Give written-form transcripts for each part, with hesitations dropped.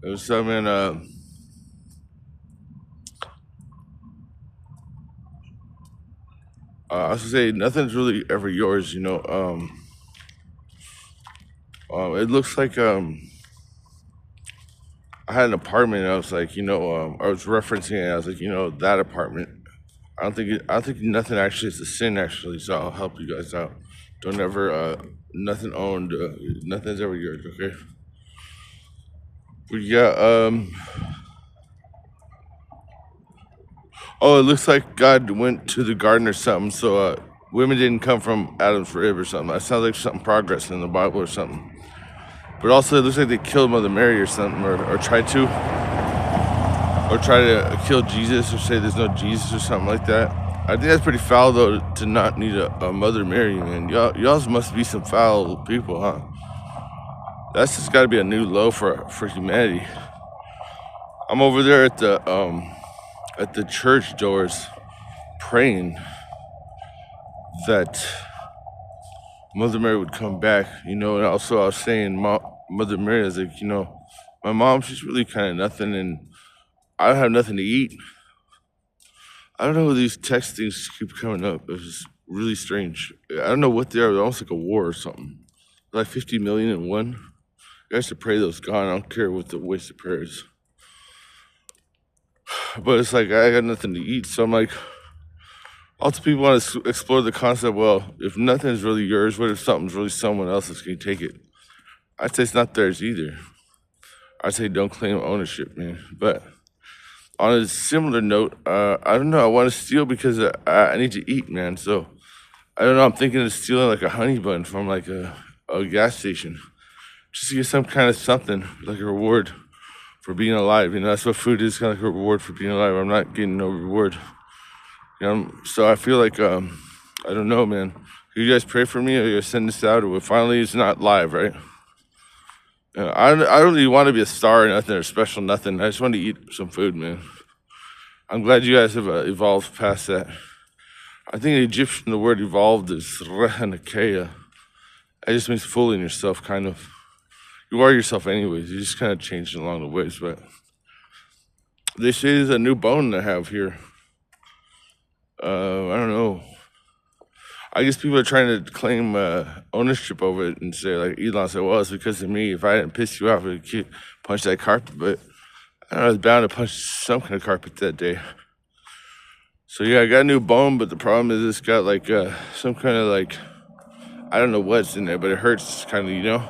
It was something. I was gonna say nothing's really ever yours. It looks like I had an apartment. And I was like, I was referencing it. I was like, that apartment. I don't think nothing actually is a sin actually. So I'll help you guys out. Don't ever nothing owned. Nothing's ever yours. Okay. But yeah. Oh, it looks like God went to the garden or something. So women didn't come from Adam's rib or something. That sounds like something progress in the Bible or something. But also, it looks like they killed Mother Mary or something, or tried to, or try to kill Jesus, or say there's no Jesus or something like that. I think that's pretty foul though to not need a Mother Mary, man. Y'all must be some foul people, huh? That's just got to be a new low for humanity. I'm over there at the church doors praying that Mother Mary would come back, and also I was saying, Mother Mary, I was like, my mom, she's really kind of nothing, and I don't have nothing to eat. I don't know, these text things keep coming up. It's just really strange. I don't know what they are. They're almost like a war or something. Like 50 million in one. You guys should pray those gone. I don't care what the waste of prayers. But it's like I got nothing to eat, so I'm like, lots of people want to explore the concept. Well, if nothing's really yours, what if something's really someone else's? Can you take it? I'd say it's not theirs either. I'd say don't claim ownership, man. But on a similar note, I don't know. I want to steal because I need to eat, man. So I don't know. I'm thinking of stealing like a honey bun from like a gas station, just to get some kind of something like a reward for being alive. That's what food is, kind of like a reward for being alive. I'm not getting no reward. So I feel like I don't know, man. You guys pray for me, or you guys send this out, or finally it's not live, right? I don't really want to be a star or nothing or special nothing. I just want to eat some food, man. I'm glad you guys have evolved past that. I think in Egyptian the word evolved is rehanakea. It just means fooling yourself, kind of. You are yourself anyways. You just kind of changed along the ways, but this is a new bone to have here. I don't know. I guess people are trying to claim ownership over it and say, like Elon said, well, it's because of me. If I didn't piss you off, I'd punch that carpet. But I don't know, I was bound to punch some kind of carpet that day. So yeah, I got a new bone, but the problem is it's got like some kind of like, I don't know what's in there, but it hurts kind of.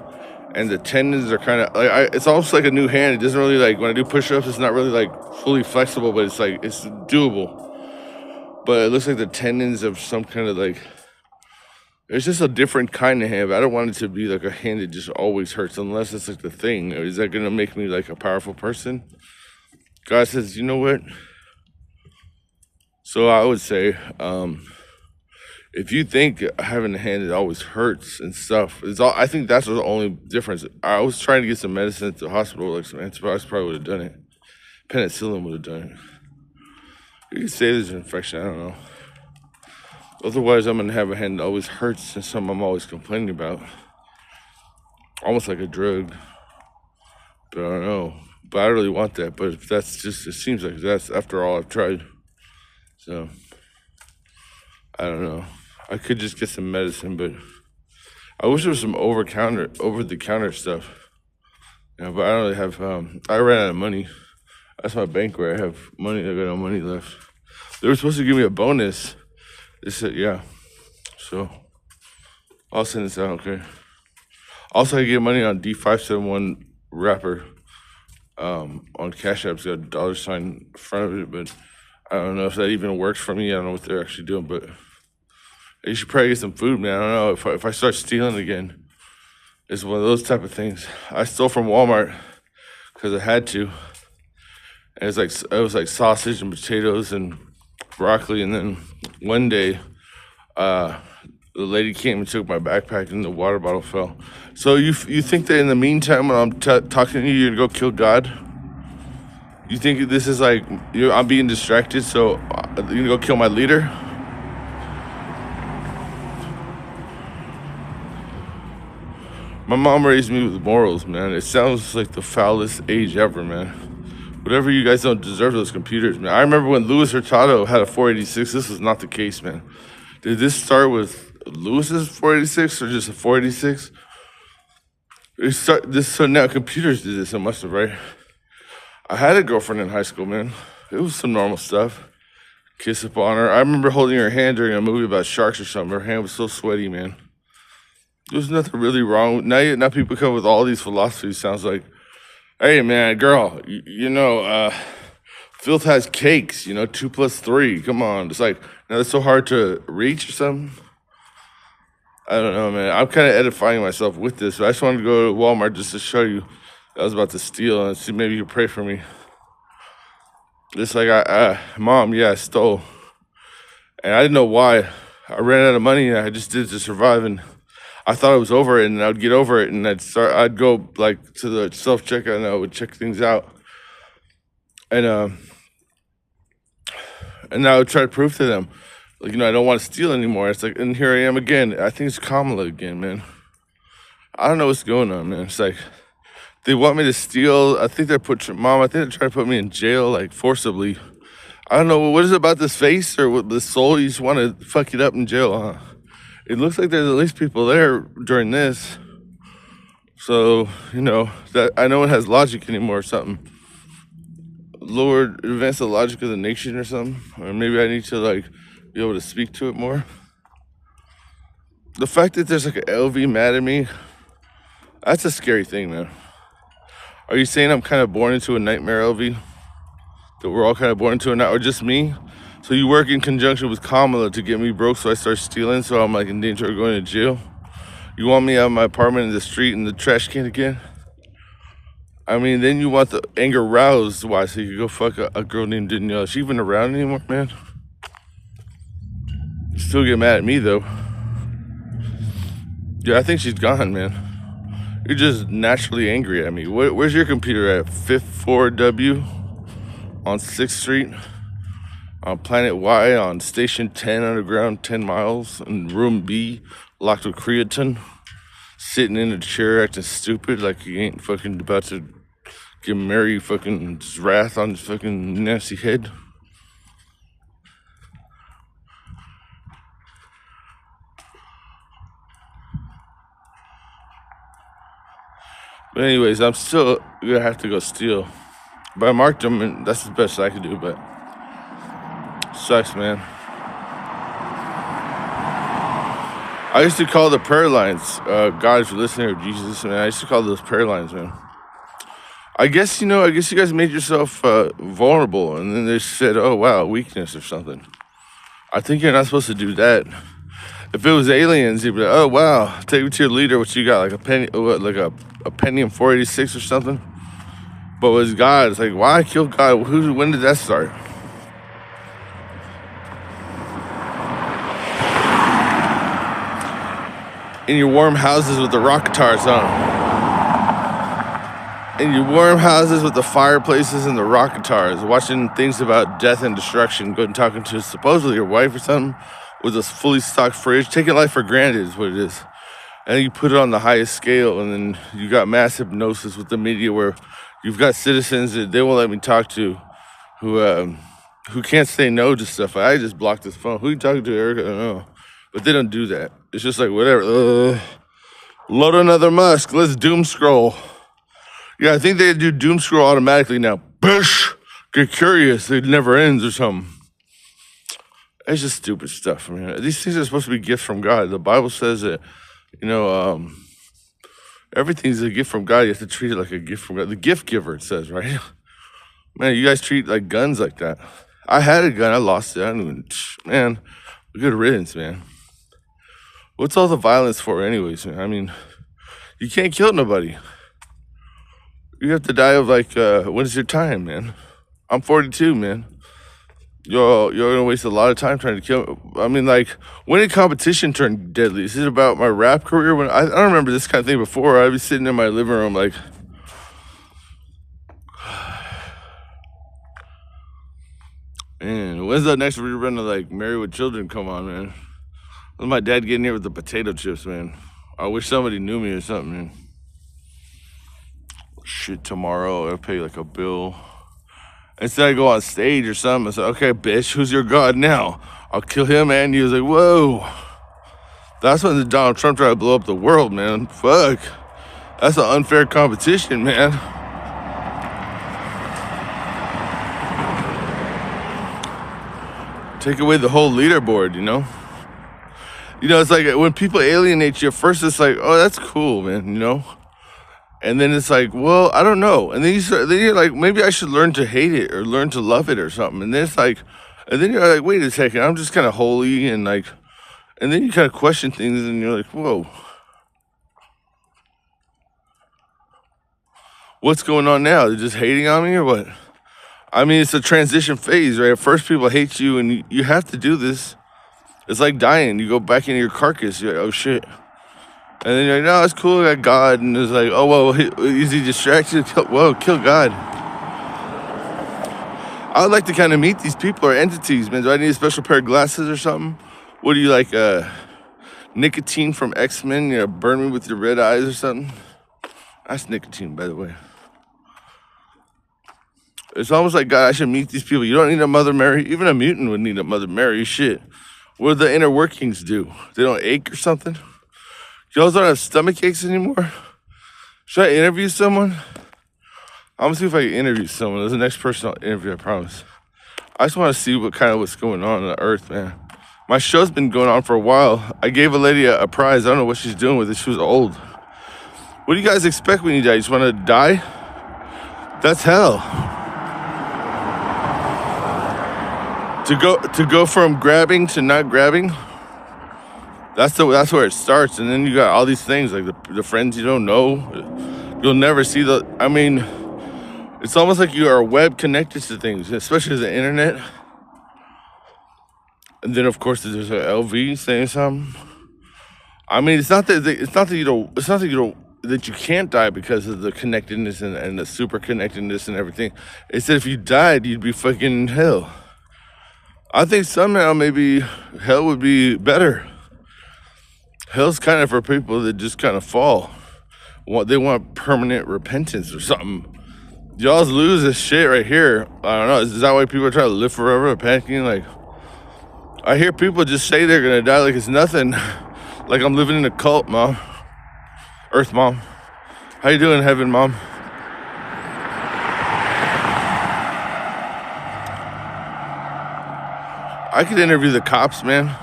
And the tendons are kind of like, it's almost like a new hand. It doesn't really like, when I do push-ups, it's not really like fully flexible, but it's like, it's doable. But it looks like the tendons of some kind of like, it's just a different kind of hand. I don't want it to be like a hand that just always hurts, unless it's like the thing. Is that gonna make me like a powerful person? God says, you know what? So I would say, if you think having a hand that always hurts and stuff, I think that's the only difference. I was trying to get some medicine at the hospital, like some antibiotics probably would have done it. Penicillin would have done it. You could say there's an infection, I don't know. Otherwise, I'm gonna have a hand that always hurts and something I'm always complaining about. Almost like a drug. But I don't know. But I really want that. But if that's just, it seems like that's after all I've tried. So I don't know. I could just get some medicine, but I wish there was some over the counter stuff. But I don't really have. I ran out of money. That's my bank where I have money. I got no money left. They were supposed to give me a bonus. They said, yeah. So I'll send this out. Okay. Also, I get money on D571 Rapper. On Cash App's got a dollar sign in front of it, but I don't know if that even works for me. I don't know what they're actually doing, but you should probably get some food, man. I don't know if I start stealing again. It's one of those type of things. I stole from Walmart because I had to, and it was like sausage and potatoes and broccoli, and then one day, the lady came and took my backpack and the water bottle fell. So you think that in the meantime when I'm talking to you, you're gonna go kill God? You think this is like I'm being distracted, so you're gonna go kill my leader? My mom raised me with morals, man. It sounds like the foulest age ever, man. Whatever, you guys don't deserve those computers, man. I remember when Louis Hurtado had a 486. This was not the case, man. Did this start with Lewis's 486 or just a 486? So now computers did this. It must have, right? I had a girlfriend in high school, man. It was some normal stuff. Kiss up on her. I remember holding her hand during a movie about sharks or something. Her hand was so sweaty, man. There's nothing really wrong. Now people come with all these philosophies. Sounds like, hey, man, girl, filth has cakes, 2 + 3. Come on. It's like, now it's so hard to reach or something. I don't know, man. I'm kind of edifying myself with this. But I just wanted to go to Walmart just to show you I was about to steal and see maybe you could pray for me. Just like Mom, yeah, I stole. And I didn't know why. I ran out of money and I just did it to survive. And I thought I was over it and I'd get over it and I'd go like to the self-checkout and I would check things out. And I would try to prove to them, like, I don't want to steal anymore. It's like, and here I am again. I think it's Kamala again, man. I don't know what's going on, man. It's like, they want me to steal. I think they're trying to put me in jail, like, forcibly. I don't know, what is it about this face or what the soul? You just want to fuck it up in jail, huh? It looks like there's at least people there during this. So, that I know it has logic anymore or something. Lord, advance the logic of the nation or something. Or maybe I need to, like, be able to speak to it more. The fact that there's like an LV mad at me, that's a scary thing, man. Are you saying I'm kind of born into a nightmare, LV? That we're all kind of born into it now, or just me? So you work in conjunction with Kamala to get me broke so I start stealing, so I'm like in danger of going to jail? You want me out of my apartment in the street in the trash can again? I mean, then you want the anger roused. Why? So you could go fuck a girl named Danielle. Is she even around anymore, man? You still get mad at me, though. Yeah, I think she's gone, man. You're just naturally angry at me. Where's your computer at? 54W on 6th Street? On Planet Y on Station 10 underground, 10 miles. In Room B, locked with creatine. Sitting in a chair acting stupid like you ain't fucking about to give Mary fucking wrath on his fucking nasty head. But anyways, I'm still gonna have to go steal. But I marked them and that's the best I could do, but sucks, man. I used to call the prayer lines, God, if you're listening, or Jesus, man, I used to call those prayer lines, man. I guess you guys made yourself vulnerable, and then they said, oh, wow, weakness or something. I think you're not supposed to do that. If it was aliens, you'd be like, oh, wow, take me to your leader, what you got, like a Pentium 486 or something? But with God, it's like, why kill God? When did that start? In your warm houses with the rock guitars on. In your warm houses with the fireplaces and the rock guitars, watching things about death and destruction, going and talking to supposedly your wife or something with a fully stocked fridge, taking life for granted is what it is. And then you put it on the highest scale, and then you got mass hypnosis with the media where you've got citizens that they won't let me talk to who can't say no to stuff. I just blocked this phone. Who are you talking to, Eric? I don't know. But they don't do that. It's just like, whatever. Load another Musk. Let's doom scroll. Yeah, I think they do doom scroll automatically now. Bish! Get curious. It never ends or something. It's just stupid stuff. I mean, these things are supposed to be gifts from God. The Bible says that, everything's a gift from God. You have to treat it like a gift from God. The gift giver, it says, right? Man, you guys treat like guns like that. I had a gun. I lost it. Man, good riddance, man. What's all the violence for anyways, man? I mean, you can't kill nobody. You have to die of when is your time, man? I'm 42, man. You're gonna waste a lot of time trying to kill. I mean, like, when did competition turn deadly? Is it about my rap career? I don't remember this kind of thing before. I'd be sitting in my living room like, man, when's the next rerun of like Married with Children come on, man? When's my dad getting here with the potato chips, man? I wish somebody knew me or something, man. Shit, tomorrow I'll pay like a bill. Instead I go on stage or something, I say, okay, bitch, who's your god now? I'll kill him and you. Was like, whoa. That's when Donald Trump tried to blow up the world, man. Fuck. That's an unfair competition, man. Take away the whole leaderboard, you know? You know, it's like when people alienate you, at first it's like, oh, that's cool, man, you know? And then it's like, well, I don't know. And then you're like, maybe I should learn to hate it or learn to love it or something. And then it's like, and then you're like, wait a second, I'm just kind of holy and like, and then you kind of question things and you're like, whoa. What's going on now? They're just hating on me or what? I mean, it's a transition phase, right? At first people hate you and you have to do this. It's like dying. You go back into your carcass. You're like, oh shit. And then you're like, no, it's cool. I got God. And it's like, oh, well, is he distracted? Whoa, kill God. I would like to kind of meet these people or entities, man. Do I need a special pair of glasses or something? What do you like, nicotine from X-Men? You know, burn me with your red eyes or something? That's nicotine, by the way. It's almost like, God, I should meet these people. You don't need a Mother Mary. Even a mutant would need a Mother Mary. Shit. What do the inner workings do? They don't ache or something? Y'all don't have stomach aches anymore? Should I interview someone? I'm gonna see if I can interview someone. That's the next person I'll interview, I promise. I just want to see what's going on the earth, man. My show's been going on for a while. I gave a lady a prize. I don't know what she's doing with it. She was old. What do you guys expect when you die? You just want to die? That's hell. To go from grabbing to not grabbing. That's where it starts, and then you got all these things like the friends you don't know. You'll never see I mean, it's almost like you are web connected to things, especially the internet. And then of course there's an LV saying something. I mean, it's not that you can't die because of the connectedness and the super connectedness and everything. It's that if you died, you'd be fucking in hell. I think somehow maybe hell would be better. Hell's kind of for people that just kind of fall. They want permanent repentance or something. Y'all lose this shit right here. I don't know. Is that why people are trying to live forever, panicking? Like, I hear people just say they're gonna die like it's nothing. Like I'm living in a cult, Mom. Earth Mom. How you doing, Heaven Mom? I could interview the cops, man.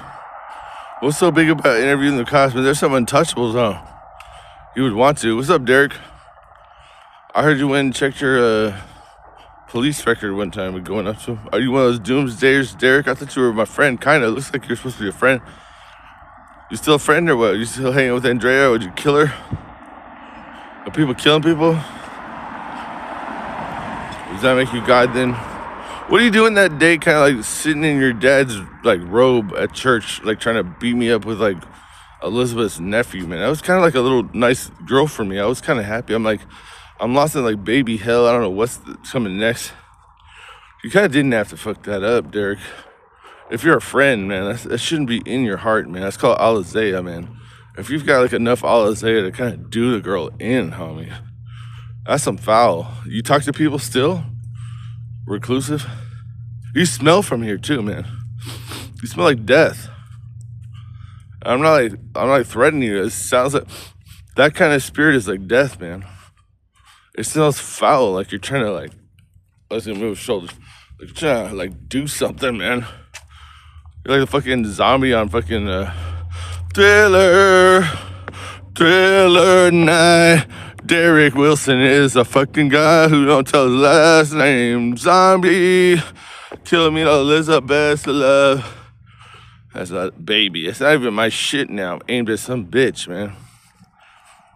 What's so big about interviewing the cops? Man, there's some untouchables, huh? You would want to. What's up, Derek? I heard you went and checked your police record one time with going up to. Are you one of those doomsdayers, Derek? I thought you were my friend, kind of. Looks like you're supposed to be a friend. You still a friend or what? You still hanging with Andrea? Would you kill her? Are people killing people? Does that make you God then? What are you doing that day, kind of like sitting in your dad's like robe at church, like trying to beat me up with like Elizabeth's nephew, man? That was kind of like a little nice girl for me. I was kind of happy. I'm like, I'm lost in like baby hell. I don't know what's coming next. You kind of didn't have to fuck that up, Derek. If you're a friend, man, that shouldn't be in your heart, man. That's called Alizea, man. If you've got like enough Alizea to kind of do the girl in, homie, that's some foul. You talk to people still? Reclusive? You smell from here too, man. You smell like death. I'm not like threatening you. It sounds like that kind of spirit is like death, man. It smells foul, like you're trying to like, let's move shoulders, like you're trying to like do something, man. You're like a fucking zombie on fucking Thriller Night. Derek Wilson is a fucking guy who don't tell his last name. Zombie, killing me, Elizabeth love. That's not baby. It's not even my shit now. I'm aimed at some bitch, man.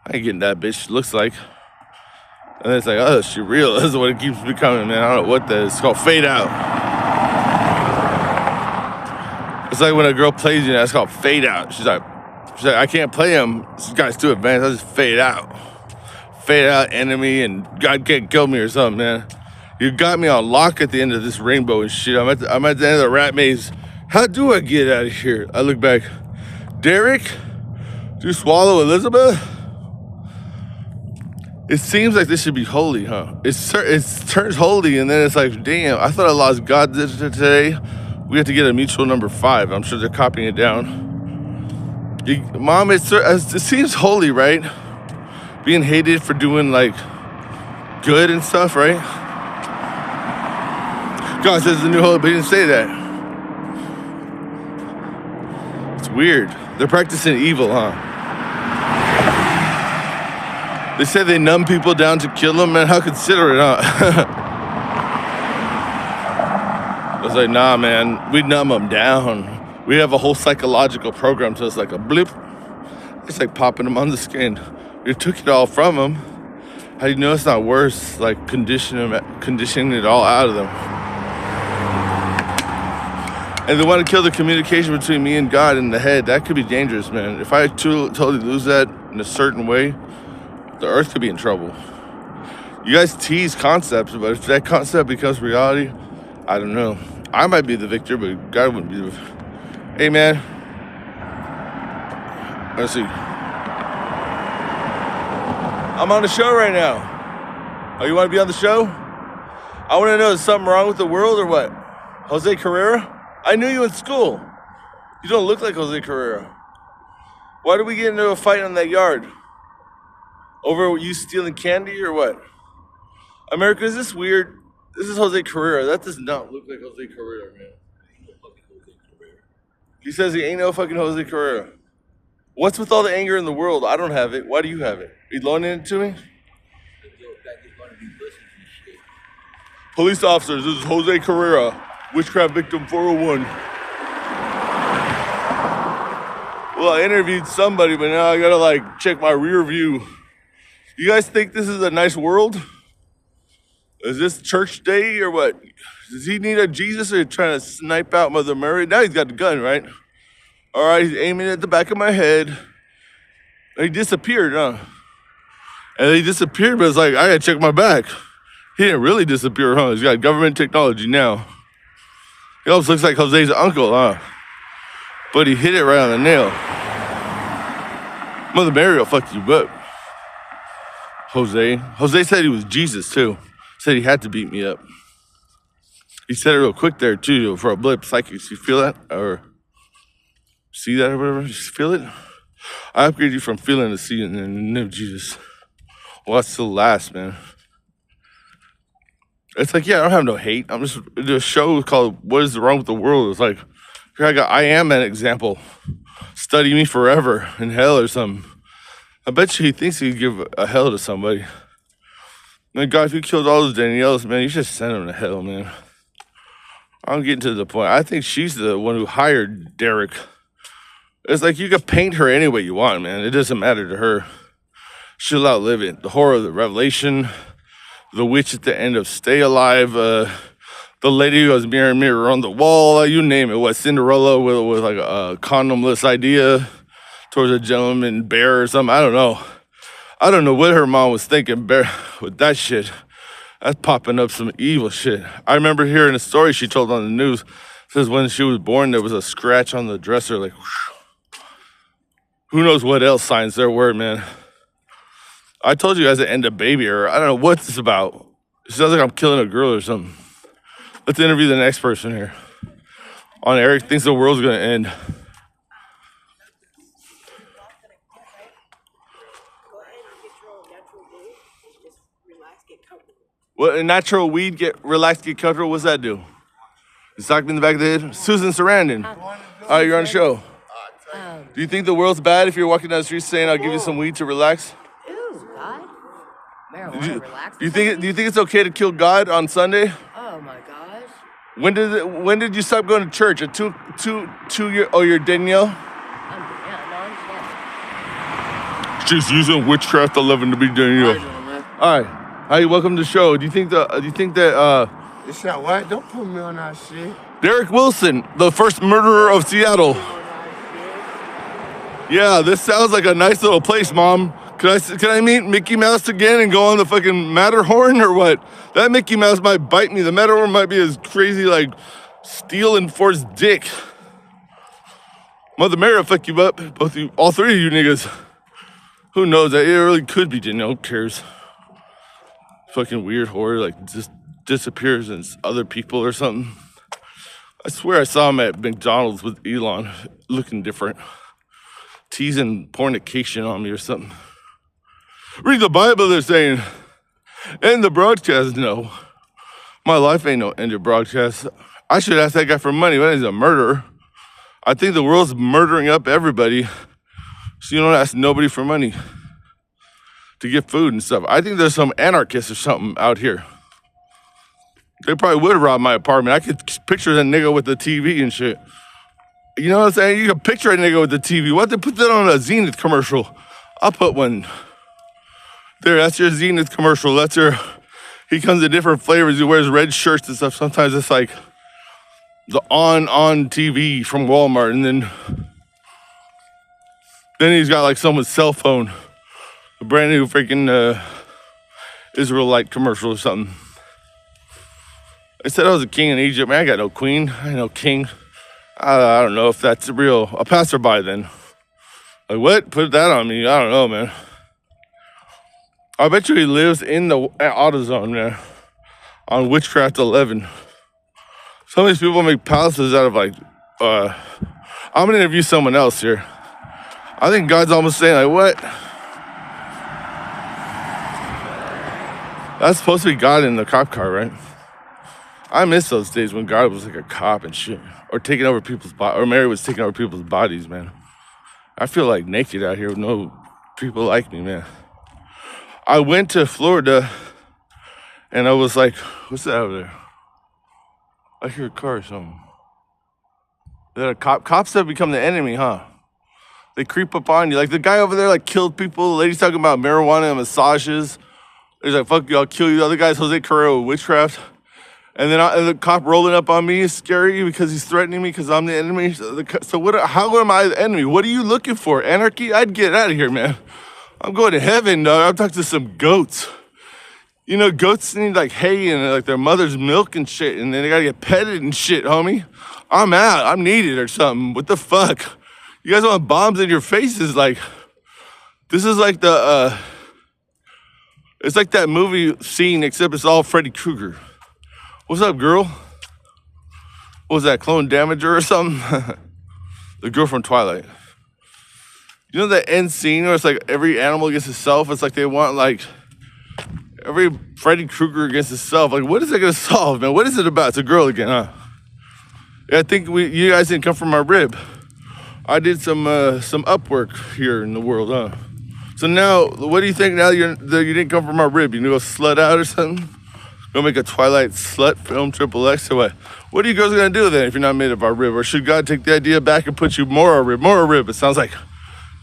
I ain't getting that bitch looks like. And then it's like, oh, she real. This is what it keeps becoming, man. I don't know what that is. It's called fade out. It's like when a girl plays you, that's called fade out. She's like, I can't play him. This guy's too advanced. I'll just fade out. Fade out, enemy, and God can't kill me or something, man. You got me on lock at the end of this rainbow and shit. I'm at the end of the rat maze. How do I get out of here? I look back. Derek, Did you swallow Elizabeth? It seems like this should be holy, huh? It turns holy, and then it's like, damn, I thought I lost God today. We have to get a mutual number 5. I'm sure they're copying it down. Mom, it seems holy, right? Being hated for doing, like, good and stuff, right? God says the new holy, but he didn't say that. It's weird. They're practicing evil, huh? They say they numb people down to kill them, man. How considerate, huh? I was like, nah, man. We numb them down. We have a whole psychological program to us, like a blip. It's like popping them on the skin. We took it all from them. How do you know it's not worse? Like conditioning it all out of them. And they want to kill the communication between me and God in the head. That could be dangerous, man. If I totally lose that in a certain way, the earth could be in trouble. You guys tease concepts, but if that concept becomes reality, I don't know. I might be the victor, but God wouldn't be the victor. Hey, man. Let's see. I'm on the show right now. Oh, you want to be on the show? I want to know, is something wrong with the world or what? Jose Carrera? I knew you in school. You don't look like Jose Carrera. Why did we get into a fight on that yard? Over you stealing candy or what? America, is this weird? This is Jose Carrera. That does not look like Jose Carrera, man. He says he ain't no fucking Jose Carrera. What's with all the anger in the world? I don't have it. Why do you have it? Are you loaning it to me? Police officers, this is Jose Carrera, witchcraft victim 401. Well, I interviewed somebody, but now I gotta like check my rear view. You guys think this is a nice world? Is this church day or what? Does he need a Jesus or trying to snipe out Mother Mary? Now he's got the gun, right? All right, he's aiming at the back of my head. He disappeared, huh? And he disappeared, but it's like, I gotta check my back. He didn't really disappear, huh? He's got government technology now. He almost looks like Jose's uncle, huh? But he hit it right on the nail. Mother Mary will fuck you up. Jose said he was Jesus, too. Said he had to beat me up. He said it real quick there, too, for a blip. Psychics, you feel that? Or see that or whatever? Just feel it? I upgrade you from feeling to seeing in the name of Jesus. Well, that's still last, man. It's like, yeah, I don't have no hate. I'm just, the show is called What is Wrong with the World? It's like, here I am an example. Study me forever in hell or something. I bet you he thinks he could give a hell to somebody. Man, God, if you killed all those Danielles, man, you should send them to hell, man. I'm getting to the point. I think she's the one who hired Derek. It's like you can paint her any way you want, man. It doesn't matter to her. She'll outlive it. The horror of the Revelation, the witch at the end of Stay Alive, the lady who goes mirror, mirror on the wall, you name it. What, Cinderella with like a condomless idea towards a gentleman bear or something? I don't know. I don't know what her mom was thinking with that shit. That's popping up some evil shit. I remember hearing a story she told on the news. It says when she was born, there was a scratch on the dresser, like, whoosh. Who knows what else signs their word, man. I told you guys to end a baby, or I don't know what this about. It sounds like I'm killing a girl or something. Let's interview the next person here. On Eric thinks the world's gonna end. What, a natural weed, get relaxed, get comfortable, what's that do? Sock me in the back of the head? Susan Sarandon. All right, you're on the show. Do you think the world's bad if you're walking down the street saying, I'll give you some weed to relax? Ooh, God. Marijuana relaxes. Do you think it's okay to kill God on Sunday? Oh my gosh. When did you stop going to church? At two year? Oh, you're Danielle. Yeah, no, She's using witchcraft 11 to be Danielle. All right. Hi, welcome to the show. Do you think that It's that what? Don't put me on that shit. Derek Wilson, the first murderer of Seattle? Yeah, this sounds like a nice little place, Mom. Can I meet Mickey Mouse again and go on the fucking Matterhorn or what? That Mickey Mouse might bite me. The Matterhorn might be as crazy like stealing for his dick. Mother Mary will fuck you up. Both you, all three of you niggas. Who knows? That it really could be Danielle. Who cares? Fucking weird whore, like just disappears and it's other people or something. I swear I saw him at McDonald's with Elon, looking different, teasing fornication on me or something. Read the Bible, they're saying. End the broadcast. No, my life ain't no end of broadcast. I should ask that guy for money. But he's a murderer. I think the world's murdering up everybody, so you don't ask nobody for money to get food and stuff. I think there's some anarchists or something out here. They probably would rob my apartment. I could picture that nigga with the TV and shit. You know what I'm saying? You can picture a nigga with the TV. What, they put that on a Zenith commercial? I'll put one. There, that's your Zenith commercial. That's your, he comes in different flavors. He wears red shirts and stuff. Sometimes it's like the on TV from Walmart. And then he's got like someone's cell phone. A brand new freaking Israelite commercial or something. I said I was a king in Egypt. Man, I got no queen. I ain't no king. I don't know if that's real. A passerby then. Like, what? Put that on me. I don't know, man. I bet you he lives in the AutoZone, man. On Witchcraft 11. Some of these people make palaces out of like, I'm gonna interview someone else here. I think God's almost saying like, what? That's supposed to be God in the cop car, right? I miss those days when God was like a cop and shit. Or taking over people's bodies. Or Mary was taking over people's bodies, man. I feel like naked out here with no people like me, man. I went to Florida and I was like, what's that over there? I hear a car or something. Is that a cop? Cops have become the enemy, huh? They creep up on you. Like the guy over there like killed people. The lady's talking about marijuana and massages. He's like, fuck you, I'll kill you. The other guy's Jose Carrero with witchcraft. And then the cop rolling up on me is scary because he's threatening me because I'm the enemy. So what? How am I the enemy? What are you looking for? Anarchy? I'd get out of here, man. I'm going to heaven, dog. I'm talking to some goats. You know, goats need like hay and like their mother's milk and shit, and then they gotta get petted and shit, homie. I'm out. I'm needed or something. What the fuck? You guys want bombs in your faces? Like, this is like the, it's like that movie scene, except it's all Freddy Krueger. What's up, girl? What was that, Clone Damager or something? The girl from Twilight. You know that end scene where it's like every animal against itself? It's like they want like every Freddy Krueger against itself. Like, what is it gonna solve, man? What is it about? It's a girl again, huh? Yeah, I think you guys didn't come from my rib. I did some upwork here in the world, huh? So now, what do you think now that you didn't come from my rib? You gonna go slut out or something? Gonna make a Twilight slut film XXX or what? What are you guys gonna do then if you're not made of our rib? Or should God take the idea back and put you more rib? It sounds like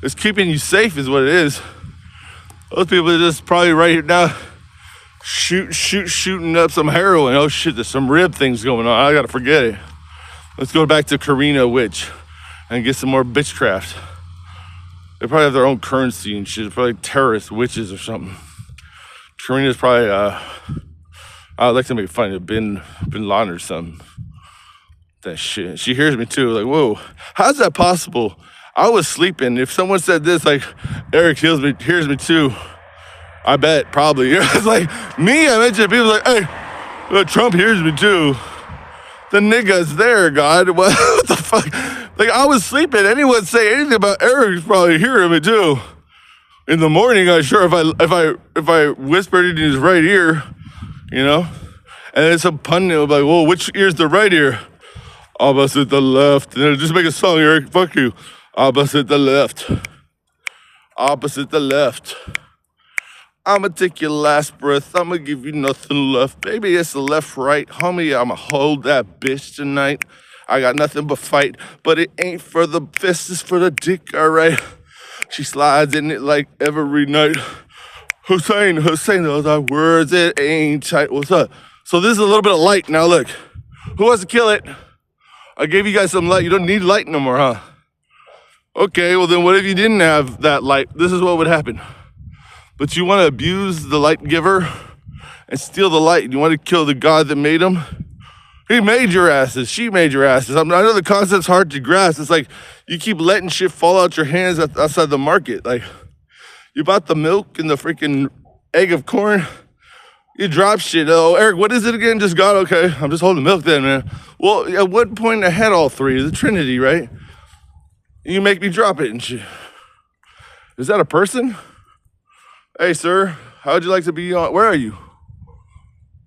it's keeping you safe is what it is. Those people are just probably right here now shooting up some heroin. Oh shit, there's some rib things going on. I gotta forget it. Let's go back to Karina Witch and get some more bitchcraft. They probably have their own currency and shit. It's probably terrorist witches or something. Karina's probably, I'd like to make fun of Bin Laden or something. That shit. She hears me too. Like, whoa, how's that possible? I was sleeping. If someone said this, like, Eric hears me too. I bet, probably. It's like, me, I mentioned people like, hey, Trump hears me too. The nigga's there, God. What the fuck? Like, I was sleeping. Anyone say anything about Eric's probably hearing me too. In the morning, I'm sure if I whispered it in his right ear, you know, and then some pundit will be like, "Whoa, which ear's the right ear?" Opposite the left. And then just make a song, Eric. Fuck you. Opposite the left. Opposite the left. I'ma take your last breath. I'ma give you nothing left. Baby, it's the left, right. Homie, I'ma hold that bitch tonight. I got nothing but fight, but it ain't for the fist, it's for the dick, alright? She slides in it like every night. Hussein, those are words, it ain't tight. What's up? So this is a little bit of light. Now look, who wants to kill it? I gave you guys some light. You don't need light no more, huh? Okay, well then what if you didn't have that light? This is what would happen. But you want to abuse the light giver and steal the light. You want to kill the God that made him? He made your asses. She made your asses. I know the concept's hard to grasp. It's like you keep letting shit fall out your hands outside the market. Like, you bought the milk and the freaking egg of corn. You drop shit. Oh, Eric, what is it again? Just God? Okay, I'm just holding milk then, man. Well, at what point I had all three? The Trinity, right? You make me drop it and shit. Is that a person? Hey, sir, how would you like to be on? Where are you?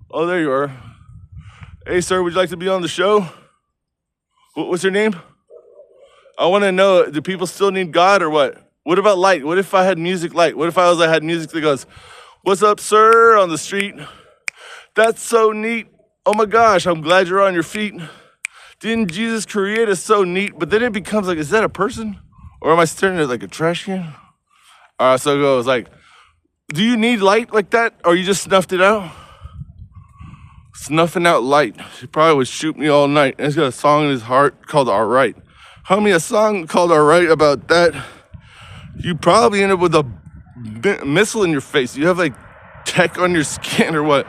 Oh, there you are. Hey, sir, would you like to be on the show? What's your name? I want to know, do people still need God or what? What about light? What if I had music light? What if I had music that goes, what's up, sir, on the street? That's so neat. Oh my gosh, I'm glad you're on your feet. Didn't Jesus create us so neat? But then it becomes like, is that a person? Or am I staring at like a trash can? So it goes like, do you need light like that? Or you just snuffed it out? Snuffing out light. He probably would shoot me all night. And he's got a song in his heart called Alright. Homie, a song called Alright about that. You probably end up with a missile in your face. You have like tech on your skin or what?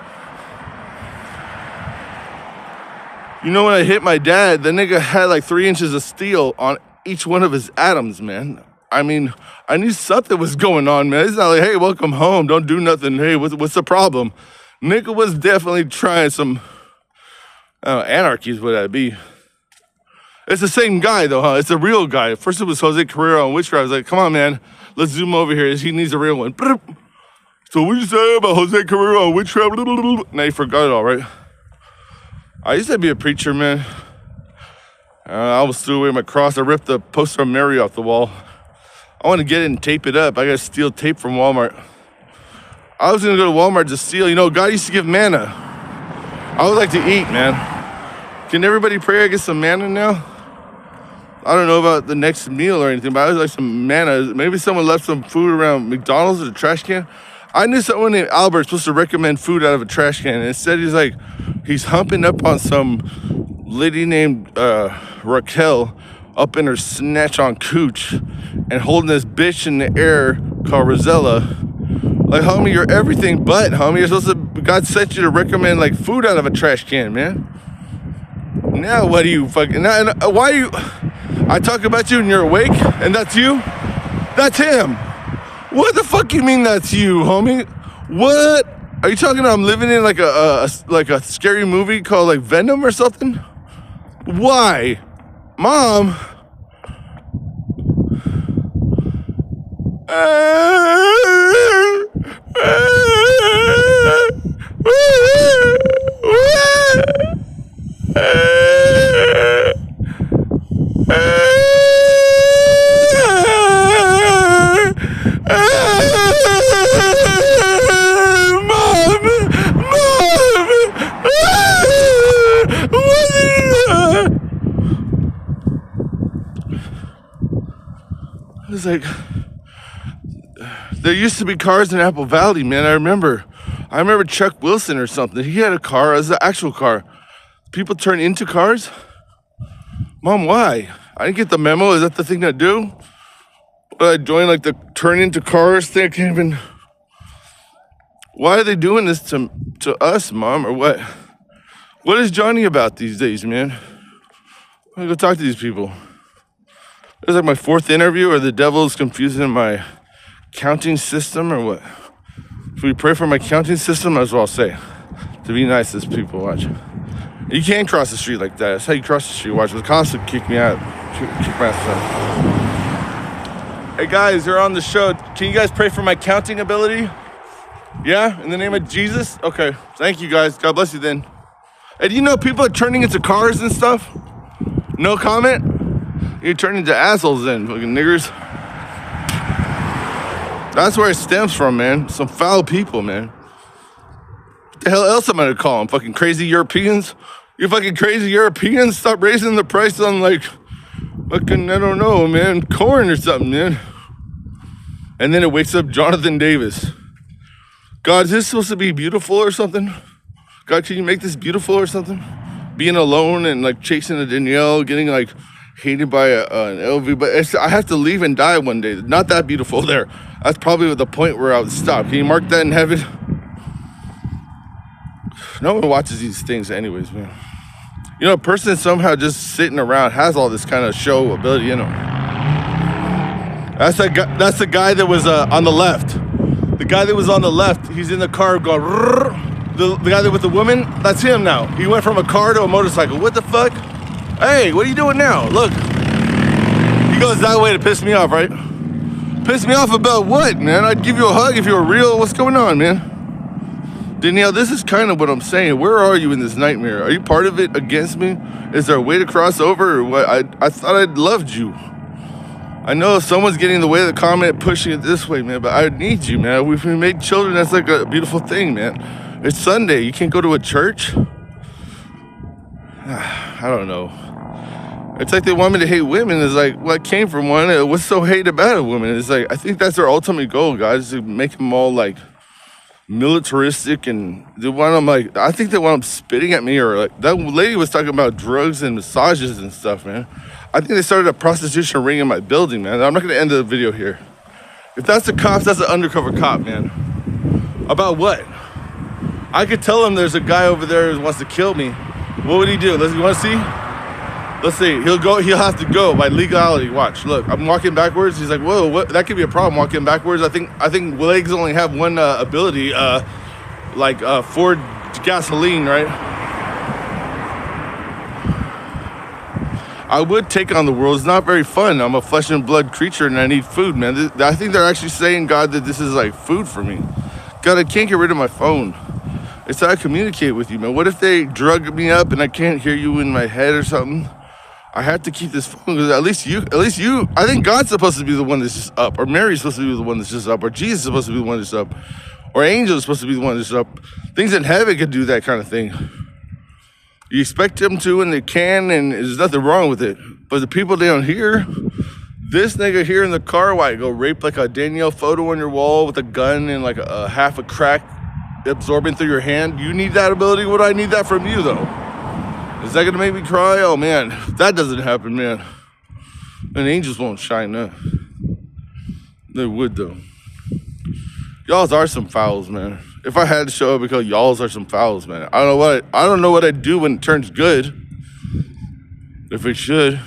You know, when I hit my dad, the nigga had like 3 inches of steel on each one of his atoms, man. I mean, I knew something was going on, man. It's not like, hey, welcome home, don't do nothing. Hey, what's the problem? Nigga was definitely trying some anarchy is what that'd be. It's the same guy though, huh? It's a real guy. First it was Jose Carrero on witchcraft. I was like, come on, man, let's zoom over here. He needs a real one. So what you say about Jose Carrero on witchcraft? Now you forgot it all, right? I used to be a preacher, man. I almost threw away my cross. I ripped the poster of Mary off the wall. I want to get it and tape it up. I got to steal tape from Walmart. I was going to go to Walmart to steal. You know, God used to give manna. I would like to eat, man. Can everybody pray I get some manna now? I don't know about the next meal or anything, but I would like some manna. Maybe someone left some food around McDonald's or the trash can. I knew someone named Albert supposed to recommend food out of a trash can. And instead he's humping up on some lady named Raquel up in her snatch on cooch and holding this bitch in the air called Rosella. Like, homie, you're everything but, homie. You're supposed to, God sent you to recommend like food out of a trash can, man. Now what do you fucking, why are you, I talk about you and you're awake and that's you? That's him. What the fuck you mean that's you, homie? What? Are you talking about I'm living in like a scary movie called like Venom or something? Why? Mom? It's like, there used to be cars in Apple Valley, man. I remember Chuck Wilson or something. He had a car, it was an actual car. People turn into cars? Mom, why? I didn't get the memo. Is that the thing I do? I joined like the turn into cars thing. I can't even. Why are they doing this to us, Mom, or what? What is Johnny about these days, man? I'm gonna go talk to these people. It's like my 4th interview, or the devil's confusing my counting system, or what? If we pray for my counting system, I as well say, to be nice to people, watch. You can't cross the street like that. That's how you cross the street, watch. The cops would kick me out. Kick my ass out. Hey guys, you're on the show. Can you guys pray for my counting ability? Yeah? In the name of Jesus? Okay. Thank you guys. God bless you then. Hey, do you know people are turning into cars and stuff? No comment? You're turning into assholes then, fucking niggers. That's where it stems from, man. Some foul people, man. What the hell else am I gonna call them? Fucking crazy Europeans? You fucking crazy Europeans? Stop raising the price on like, fucking, I don't know, man, corn or something, man. And then it wakes up Jonathan Davis. God, is this supposed to be beautiful or something? God, can you make this beautiful or something? Being alone and like chasing a Danielle, getting like hated by an LV, but I have to leave and die one day. Not that beautiful there. That's probably the point where I would stop. Can you mark that in heaven? No one watches these things anyways, man. You know, a person somehow just sitting around has all this kind of show ability in them. That's the guy. That's the guy that was on the left. The guy that was on the left. He's in the car going. The guy that with the woman. That's him now. He went from a car to a motorcycle. What the fuck? Hey, what are you doing now? Look. He goes that way to piss me off, right? Piss me off about what, man? I'd give you a hug if you were real. What's going on, man? Danielle, this is kind of what I'm saying. Where are you in this nightmare? Are you part of it against me? Is there a way to cross over or what? I thought I'd loved you. I know if someone's getting in the way of the comment, pushing it this way, man, but I need you, man. We've made children. That's like a beautiful thing, man. It's Sunday. You can't go to a church? I don't know. It's like they want me to hate women. It's like, well, I came from one. What's so hate about a woman? It's like, I think that's their ultimate goal, guys, to make them all like militaristic, and they want them like, I think they want them spitting at me, or like that lady was talking about drugs and massages and stuff, man. I think they started a prostitution ring in my building, man. I'm not gonna end the video here. If that's the cops, that's an undercover cop, man. About what? I could tell him there's a guy over there who wants to kill me. What would he do? You wanna see? Let's see. He'll have to go by legality. Watch. Look, I'm walking backwards. He's like, whoa, what? That could be a problem walking backwards. I think legs only have one ability, for gasoline, right? I would take on the world. It's not very fun. I'm a flesh and blood creature and I need food, man. I think they're actually saying, God, that this is like food for me. God, I can't get rid of my phone. It's how I communicate with you, man. What if they drug me up and I can't hear you in my head or something? I have to keep this phone because at least you, I think God's supposed to be the one that's just up, or Mary's supposed to be the one that's just up, or Jesus is supposed to be the one that's up, or angels are supposed to be the one that's up. Things in heaven could do that kind of thing. You expect them to, and they can, and there's nothing wrong with it. But the people down here, this nigga here in the car, why go rape like a Danielle photo on your wall with a gun and like a half a crack absorbing through your hand? You need that ability? Would I need that from you, though? Is that gonna make me cry? Oh man, if that doesn't happen, man, then angels won't shine up. They would though. Y'all's are some fouls, man. If I had to show up because y'all's are some fouls, man. I don't know what I'd do when it turns good. If it should.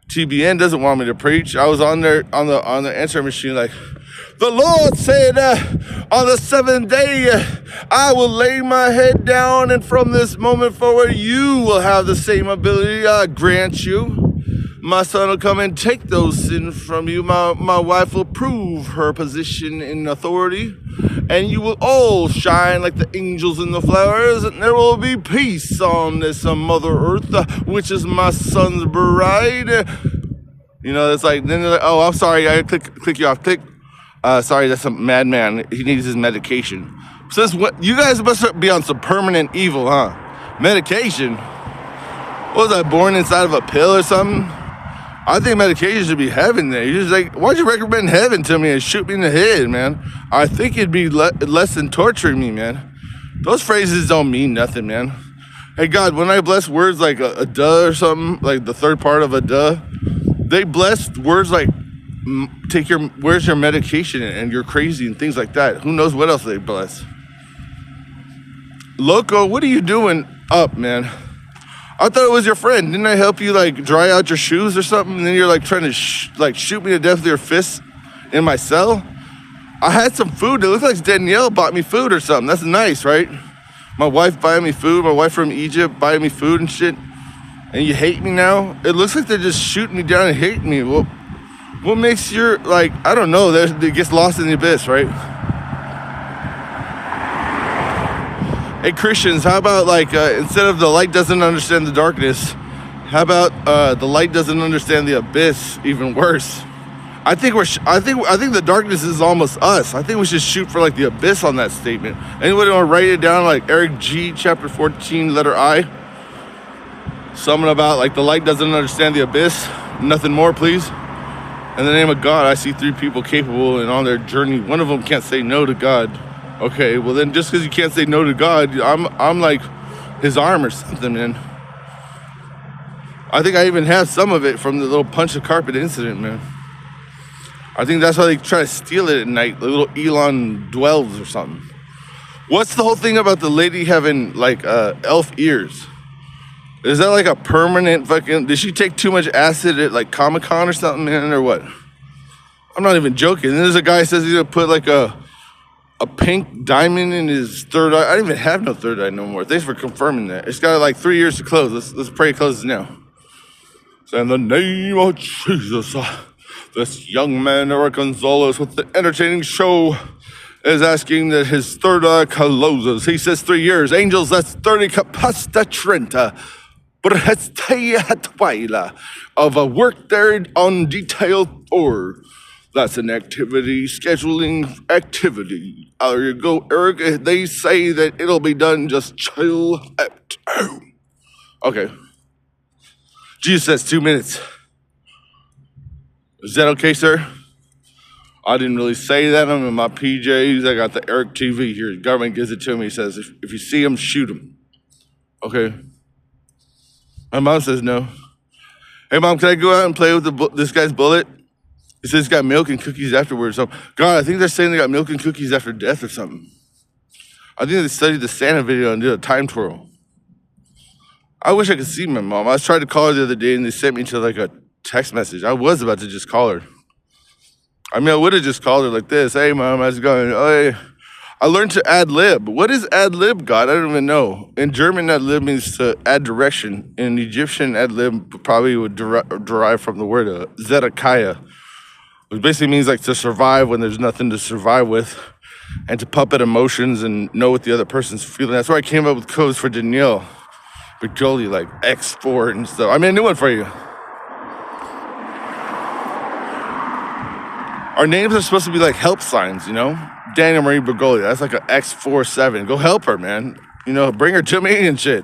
TBN doesn't want me to preach. I was on there on the answer machine like, the Lord said, on the seventh day, I will lay my head down, and from this moment forward, you will have the same ability I grant you. My son will come and take those sins from you. My wife will prove her position in authority, and you will all shine like the angels in the flowers, and there will be peace on this Mother Earth, which is my son's bride. You know, it's like, then they're like, oh, I'm sorry, I click you off. Sorry, that's a madman. He needs his medication. So you guys must be on some permanent evil, huh? Medication? What was I, born inside of a pill or something? I think medication should be heaven there. You're just like, why'd you recommend heaven to me and shoot me in the head, man? I think it'd be less than torturing me, man. Those phrases don't mean nothing, man. Hey, God, when I bless words like a duh or something, like the third part of a duh, they bless words like, where's your medication and you're crazy and things like that. Who knows what else they bless. Loco, what are you doing up, man? I thought it was your friend. Didn't I help you like dry out your shoes or something? And then you're like trying to shoot me to death with your fists in my cell. I had some food. It looks like Danielle bought me food or something. That's nice, right? My wife buying me food. My wife from Egypt buying me food and shit. And you hate me now? It looks like they're just shooting me down and hating me. Well, what makes your, like, I don't know, it gets lost in the abyss, right? Hey, Christians, how about, like, instead of the light doesn't understand the darkness, how about the light doesn't understand the abyss? Even worse. I think the darkness is almost us. I think we should shoot for, like, the abyss on that statement. Anybody want to write it down, like Eric G, chapter 14, letter I? Something about, like, the light doesn't understand the abyss. Nothing more, please. In the name of God, I see 3 people capable and on their journey. One of them can't say no to God. Okay, well then just because you can't say no to God, I'm like his arm or something, man. I think I even have some of it from the little punch the carpet incident, man. I think that's how they try to steal it at night. The little Elon dwells or something. What's the whole thing about the lady having like elf ears? Is that like a permanent fucking? Did she take too much acid at like Comic-Con or something, man, or what? I'm not even joking. And there's a guy who says he's gonna put like a pink diamond in his third eye. I don't even have no third eye no more. Thanks for confirming that. It's got like 3 years to close. Let's pray it closes now. So in the name of Jesus, this young man, Eric Gonzalez, with the entertaining show, is asking that his third eye closes. He says 3 years. Angels, that's 30 capasta trenta. Of a work there on detailed or. That's an activity, scheduling activity. There you go, Eric. They say that it'll be done, just chill out. Okay. Jesus says 2 minutes. Is that okay, sir? I didn't really say that. I'm in my PJs. I got the Eric TV here. The government gives it to me. He says, if you see him, shoot him. Okay. My mom says no. Hey, Mom, can I go out and play with this guy's bullet? It says it's got milk and cookies afterwards. So, God, I think they're saying they got milk and cookies after death or something. I think they studied the Santa video and did a time twirl. I wish I could see my mom. I tried to call her the other day and they sent me to like a text message. I was about to just call her. I mean, I would have just called her like this. Hey, Mom, how's it going? Oh, hey. I learned to ad lib. What is ad lib, God? I don't even know. In German, ad lib means to add direction. In Egyptian, ad lib probably would derive from the word Zedekiah. Which basically means like to survive when there's nothing to survive with, and to puppet emotions and know what the other person's feeling. That's why I came up with codes for Danielle, Bergoli, like X4 and stuff. I mean, a new one for you. Our names are supposed to be like help signs, you know? Daniel Marie Bergoli, that's like an X47. Go help her, man. You know, bring her to me and shit.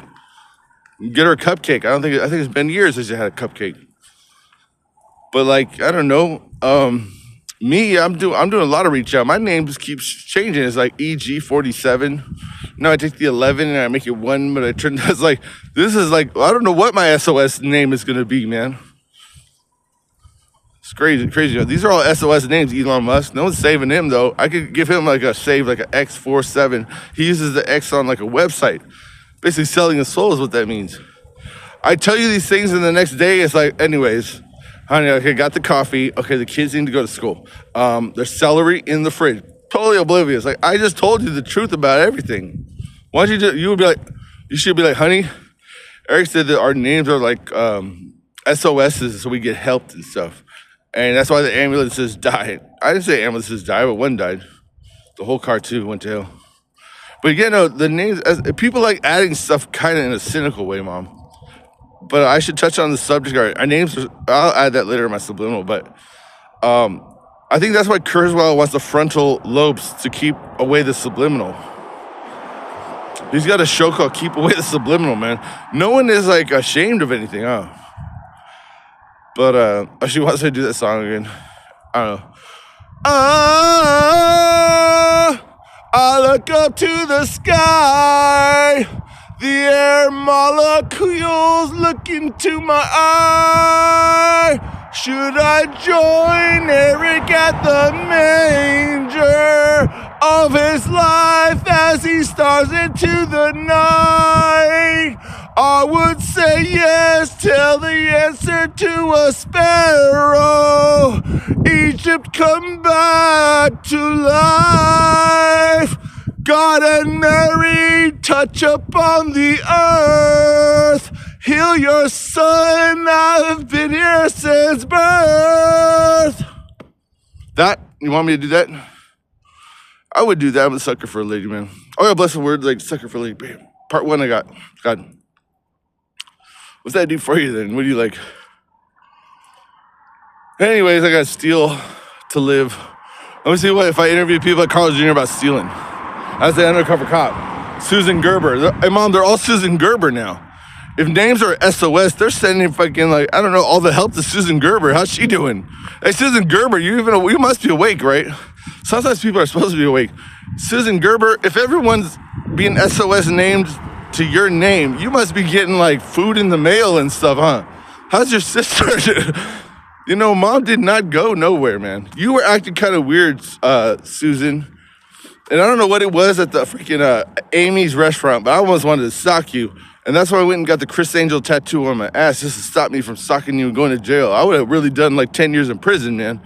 Get her a cupcake. I think it's been years since you had a cupcake. But like, I don't know. Me, I'm doing a lot of reach out. My name just keeps changing. It's like EG47. Now I take the 11 and I make it 1, but I turn that's like this is like I don't know what my SOS name is gonna be, man. It's crazy. These are all SOS names, Elon Musk. No one's saving him though. I could give him like a save, like an X47. He uses the X on like a website. Basically selling his soul is what that means. I tell you these things and the next day it's like, anyways. Honey, okay, got the coffee. Okay, the kids need to go to school. There's celery in the fridge. Totally oblivious. Like, I just told you the truth about everything. Why don't you would be like, you should be like, honey, Eric said that our names are like SOSs, so we get helped and stuff. And that's why the ambulances died. I didn't say ambulances died, but one died. The whole car, too, went to hell. But again, no, the names, people like adding stuff kind of in a cynical way, Mom. But I should touch on the subject. Our names, I'll add that later in my subliminal. But I think that's why Kurzweil wants the frontal lobes to keep away the subliminal. He's got a show called Keep Away the Subliminal, man. No one is like ashamed of anything, huh? But she wants to do that song again. I don't know. I look up to the sky. The air molecules look into my eye. Should I join Eric at the manger of his life as he stars into the night? I would say yes, tell the answer to a sparrow. Egypt, come back to life. God and Mary, touch upon the earth. Heal your son, I've been here since birth. That, you want me to do that? I would do that. I'm a sucker for a lady, man. Oh, yeah, bless the word, like sucker for a lady. Bam. Part 1 I got. God. What's that do for you then? What do you like? Anyways, I got steal to live. Let me see what if I interview people at Carl's Jr. about stealing. As the undercover cop. Susan Gerber. Hey, Mom, they're all Susan Gerber now. If names are SOS, they're sending fucking, like, I don't know, all the help to Susan Gerber. How's she doing? Hey, Susan Gerber, you must be awake, right? Sometimes people are supposed to be awake. Susan Gerber, if everyone's being SOS named to your name, you must be getting, like, food in the mail and stuff, huh? How's your sister? You know, Mom did not go nowhere, man. You were acting kind of weird, Susan. And I don't know what it was at the freaking Amy's restaurant, but I almost wanted to sock you. And that's why I went and got the Chris Angel tattoo on my ass just to stop me from socking you and going to jail. I would have really done like 10 years in prison, man.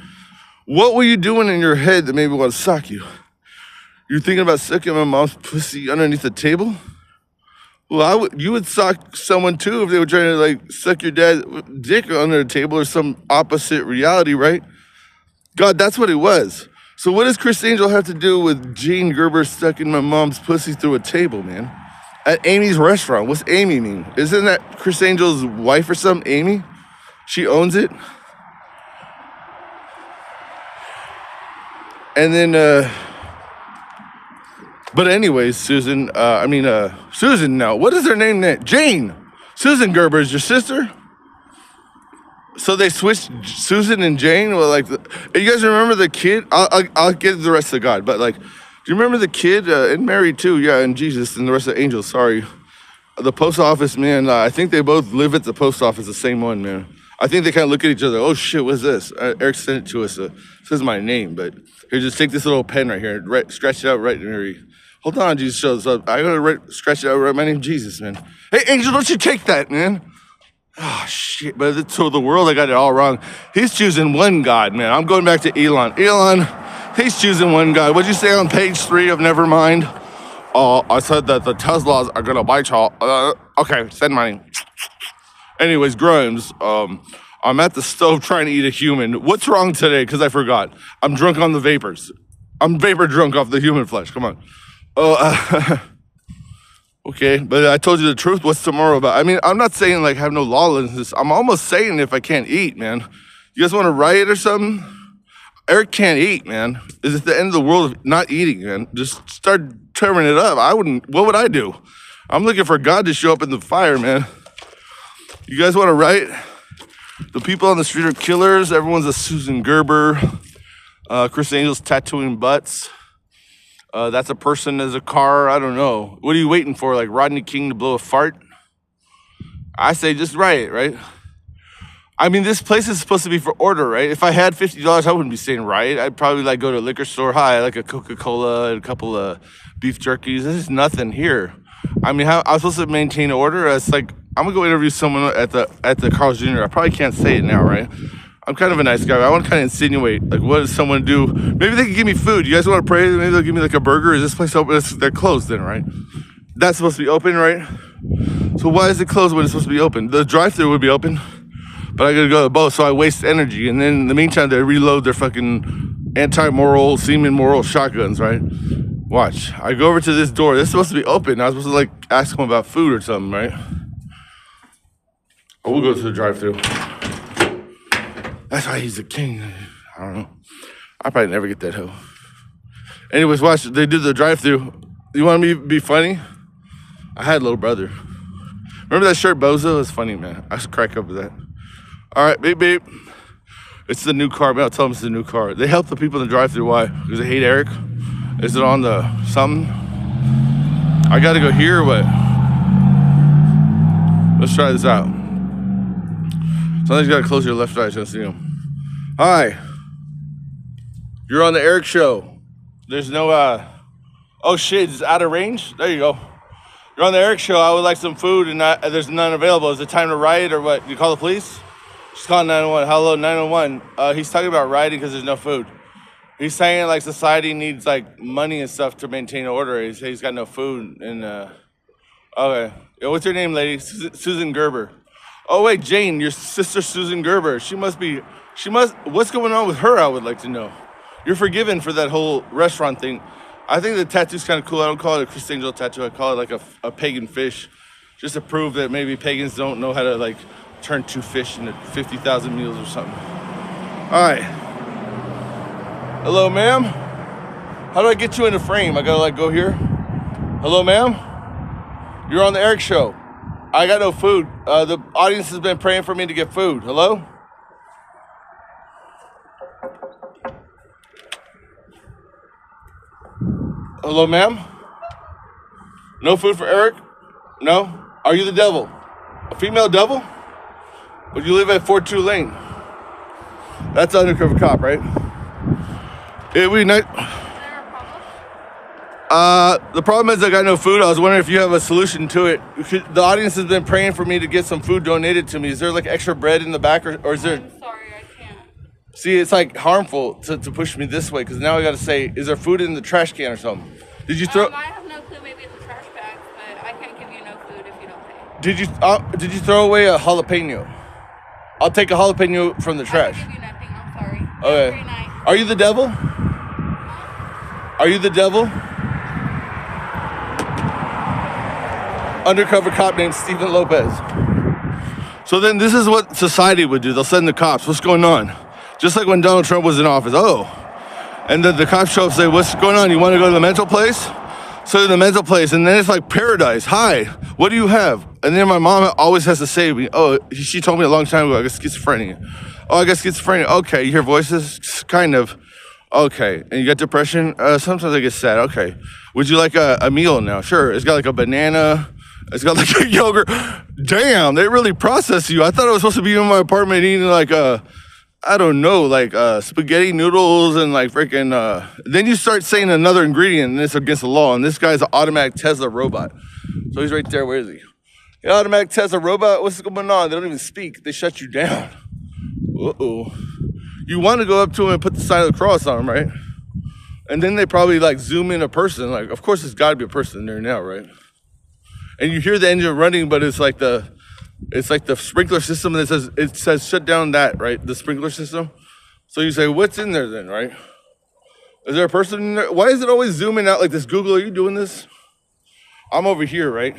What were you doing in your head that made me want to sock you? You're thinking about sucking my mom's pussy underneath the table? Well, you would sock someone too if they were trying to like suck your dad's dick under the table or some opposite reality, right? God, that's what it was. So what does Chris Angel have to do with Jane Gerber sucking my mom's pussy through a table, man? At Amy's restaurant. What's Amy mean? Isn't that Chris Angel's wife or something, Amy? She owns it. And then, but anyways, Susan, Susan now. What is her name now? Jane. Susan Gerber is your sister? So they switched Susan and Jane. Well, like, you guys remember the kid? I'll get the rest of God, but like, do you remember the kid and Mary too? Yeah, and Jesus and the rest of the angels. Sorry, the post office man. I think they both live at the post office. The same one, man. I think they kind of look at each other. Oh shit, what's this? Eric sent it to us. Says my name, but here, just take this little pen right here, stretch it out right here. Hold on, Jesus shows up. I gotta stretch it out right. My name's Jesus, man. Hey, Angel, don't you take that, man. Oh, shit, but so the world, I got it all wrong. He's choosing one God, man. I'm going back to Elon. Elon, he's choosing one God. What'd you say on page 3 of Nevermind? Oh, I said that the Teslas are gonna bite y'all. Okay, send money. Anyways, Grimes, I'm at the stove trying to eat a human. What's wrong today? Because I forgot. I'm drunk on the vapors. I'm vapor drunk off the human flesh. Come on. Okay, but I told you the truth. What's tomorrow about? I mean, I'm not saying like have no lawlessness. I'm almost saying if I can't eat, man. You guys want to riot or something? Eric can't eat, man. Is it the end of the world of not eating, man? Just start tearing it up. I wouldn't. What would I do? I'm looking for God to show up in the fire, man. You guys want to riot? The people on the street are killers. Everyone's a Susan Gerber. Chris Angel's tattooing butts. That's a person as a car. I don't know. What are you waiting for? Like Rodney King to blow a fart? I say just riot, right? I mean, this place is supposed to be for order, right? If I had $50, I wouldn't be saying riot. I'd probably like go to a liquor store. Hi, like a Coca-Cola and a couple of beef jerkies. There's nothing here. I mean, how I'm supposed to maintain order? It's like I'm gonna go interview someone at the Carl's Jr. I probably can't say it now, right? I'm kind of a nice guy. I want to kind of insinuate, like, what does someone do? Maybe they can give me food. You guys want to pray? Maybe they'll give me like a burger. Is this place open? They're closed then, right? That's supposed to be open, right? So why is it closed when it's supposed to be open? The drive-thru would be open, but I gotta go to both, so I waste energy. And then in the meantime, they reload their fucking anti-moral, semen-moral shotguns, right? Watch. I go over to this door. This is supposed to be open. I was supposed to like ask them about food or something, right? Or we'll go to the drive-thru. That's why he's the king. I don't know. I probably never get that hoe. Anyways, watch. They do the drive-thru. You want me to be funny? I had a little brother. Remember that shirt, Bozo? It's funny, man. I should crack up with that. All right, beep, beep. It's the new car. Man, I'll tell them it's the new car. They help the people in the drive-thru. Why? Because they hate Eric? Is it on the something? I got to go here or what? Let's try this out. Sometimes you got to close your left eye to see him. Hi. You're on the Eric show. There's no, oh shit, it's out of range? There you go. You're on the Eric show. I would like some food and there's none available. Is it time to riot or what? You call the police? Just call 911. Hello, 911. He's talking about rioting because there's no food. He's saying like society needs like money and stuff to maintain order. He's got no food and, okay. Yo, what's your name, lady? Susan Gerber. Oh wait, Jane, your sister Susan Gerber. She must, what's going on with her, I would like to know. You're forgiven for that whole restaurant thing. I think the tattoo's kind of cool. I don't call it a Chris Angel tattoo. I call it like a pagan fish. Just to prove that maybe pagans don't know how to like turn 2 fish into 50,000 meals or something. All right. Hello, ma'am. How do I get you in the frame? I gotta like go here. Hello, ma'am. You're on the Eric show. I got no food. The audience has been praying for me to get food. Hello? Hello, ma'am? No food for Eric? No? Are you the devil? A female devil? Would you live at 42 Lane? That's undercover cop, right? It would be nice. The problem is I got no food. I was wondering if you have a solution to it. The audience has been praying for me to get some food donated to me. Is there like extra bread in the back, or is there? I'm sorry, I can't. See, it's like harmful to push me this way because now I got to say, is there food in the trash can or something? Did you throw? I have no clue. Maybe it's a trash bag, but I can't give you no food if you don't pay. Did you throw away a jalapeno? I'll take a jalapeno from the I trash. can give you nothing. I'm sorry. Have a Okay. great night. Are you the devil? Are you the devil? Undercover cop named Stephen Lopez. So then this is what society would do. They'll send the cops. What's going on? Just like when Donald Trump was in office. Oh. And then the cops show up and say, what's going on? You want to go to the mental place? So to the mental place. And then it's like paradise. Hi, what do you have? And then my mom always has to say to me, oh, she told me a long time ago, I got schizophrenia. Oh, I got schizophrenia. Okay, you hear voices? Kind of. Okay. And you got depression? Sometimes I get sad. Okay. Would you like a meal now? Sure. It's got like a banana. It's got like a yogurt. Damn, they really process you. I thought I was supposed to be in my apartment eating like I don't know, like spaghetti noodles and like freaking. Then you start saying another ingredient and it's against the law. And this guy's an automatic Tesla robot. So he's right there. Where is he? The automatic Tesla robot. What's going on? They don't even speak. They shut you down. Uh-oh. You want to go up to him and put the sign of the cross on him, right? And then they probably like zoom in a person. Like, of course, there's got to be a person there now, right? And you hear the engine running, but it's like the sprinkler system that says shut down that, right? The sprinkler system. So you say, what's in there then, right? Is there a person in there? Why is it always zooming out like this? Google, are you doing this? I'm over here, right?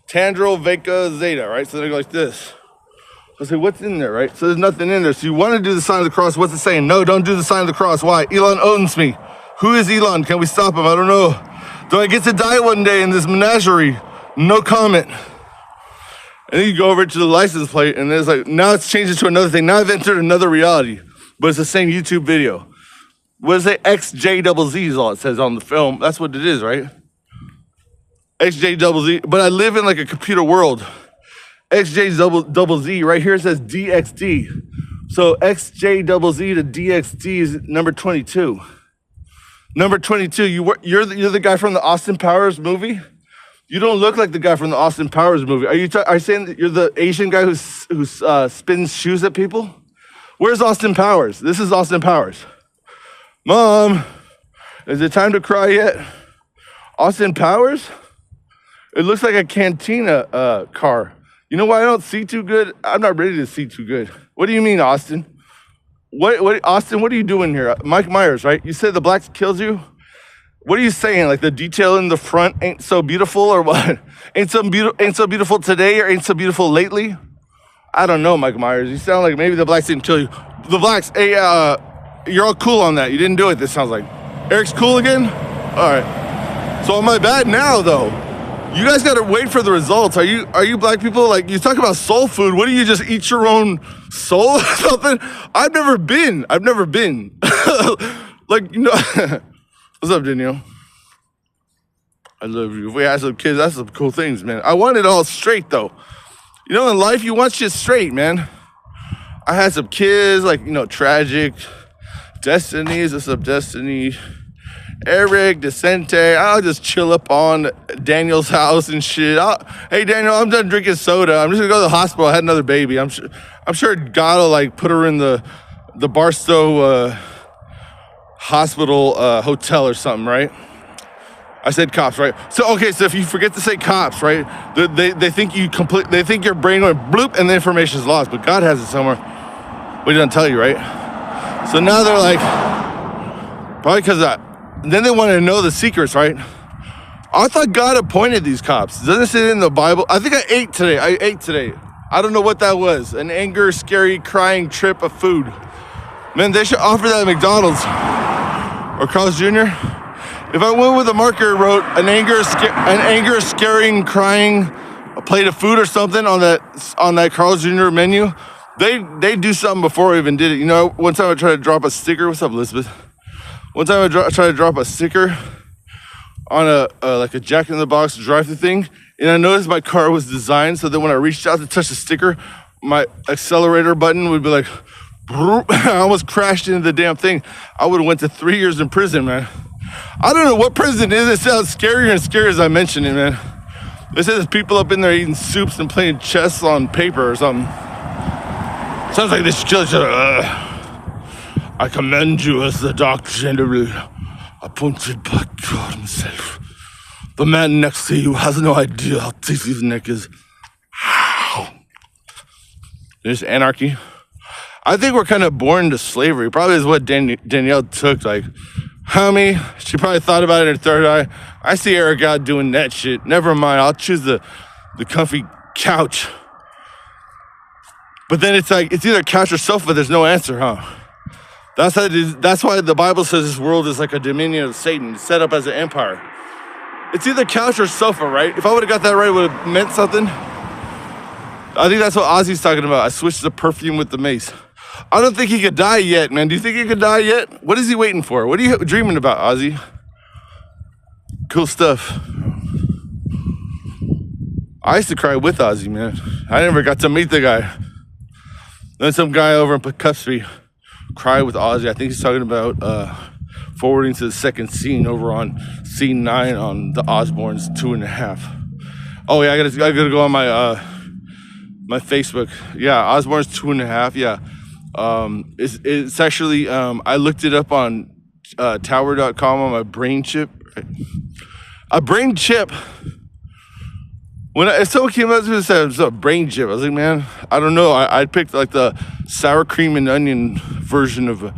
Tandril Veka Zeta, right? So they go like this. I say, what's in there, right? So there's nothing in there. So you want to do the sign of the cross. What's it saying? No, don't do the sign of the cross. Why? Elon owns me. Who is Elon? Can we stop him? I don't know. Do I get to die one day in this menagerie? No comment. And then you go over to the license plate, and there's like, now it's changed to another thing. Now I've entered another reality, but it's the same YouTube video. What does it say? XJZZ is all it says on the film. That's what it is, right? XJZZ. But I live in like a computer world. XJZZ. Right here it says DXD. So XJZZ to DXD is number 22. Number 22. You're the guy from the Austin Powers movie. You don't look like the guy from the Austin Powers movie. Are you saying that you're the Asian guy who spins shoes at people? Where's Austin Powers? This is Austin Powers. Mom, is it time to cry yet? Austin Powers? It looks like a cantina car. You know why I don't see too good? I'm not ready to see too good. What do you mean, Austin? Austin, what are you doing here? Mike Myers, right? You said the blacks kills you? What are you saying? Like the detail in the front ain't so beautiful, or what? Ain't so beautiful today, or ain't so beautiful lately? I don't know, Mike Myers. You sound like maybe the blacks didn't kill you. The blacks, hey, you're all cool on that. You didn't do it. This sounds like Eric's cool again. All right. So am I bad now, though? You guys gotta wait for the results. Are you black people? Like you talk about soul food. What do you just eat your own soul or something? I've never been. Like you know. What's up, Danielle? I love you. If we had some kids, that's some cool things, man. I want it all straight, though. You know, in life, you want shit straight, man. I had some kids, like, you know, tragic. Destinies, what's up, Destiny? Eric, Decente. I'll just chill up on Daniel's house and shit. Hey, Daniel, I'm done drinking soda. I'm just gonna go to the hospital. I had another baby. I'm sure God will, like, put her in the Barstow, hospital hotel or something, right? I said cops, right? So okay, so if you forget to say cops, right? They think they think your brain went bloop and the information is lost, but God has it somewhere. But He doesn't tell you, right? So now they're like, probably because then they want to know the secrets, right? I thought God appointed these cops. Doesn't it say in the Bible? I think I ate today. I don't know what that was. An anger, scary, crying trip of food. Man, they should offer that at McDonald's. Or Carl's Jr. If I went with a marker and wrote an anger, scaring, crying, a plate of food or something on that Carl's Jr. menu, they do something before I even did it. You know, one time I tried to drop a sticker. What's up, Elizabeth? One time I tried to drop a sticker on a Jack in the Box drive-thru thing, and I noticed my car was designed so that when I reached out to touch the sticker, my accelerator button would be like, I almost crashed into the damn thing. I would have went to 3 years in prison, man. I don't know what prison is. It sounds scarier and scarier as I mention it, man. They said there's people up in there eating soups and playing chess on paper or something. Sounds like they should kill each other. I commend you as the Dark General, appointed by God himself. The man next to you has no idea how tasty his neck is. There's anarchy. I think we're kind of born to slavery. Probably is what Danielle took. Like, homie, she probably thought about it in her third eye. I see Eric out doing that shit. Never mind, I'll choose the comfy couch. But then it's like, it's either couch or sofa. There's no answer, huh? That's how it is. That's why the Bible says this world is like a dominion of Satan. It's set up as an empire. It's either couch or sofa, right? If I would have got that right, it would have meant something. I think that's what Ozzy's talking about. I switched the perfume with the mace. I don't think he could die yet, man. Do you think he could die yet? What is he waiting for? What are you dreaming about, Ozzy? Cool stuff. I used to cry with Ozzy, man. I never got to meet the guy. Then some guy over in Poughkeepsie cried with Ozzy. I think he's talking about forwarding to the second scene over on scene 9 on the Osbournes 2.5. Oh yeah, I gotta go on my my Facebook. Yeah, Osbourne's 2.5. Yeah. It's actually, I looked it up on tower.com on my brain chip. A brain chip. If someone came up to me and said it's a brain chip, I was like, man, I don't know. I picked like the sour cream and onion version of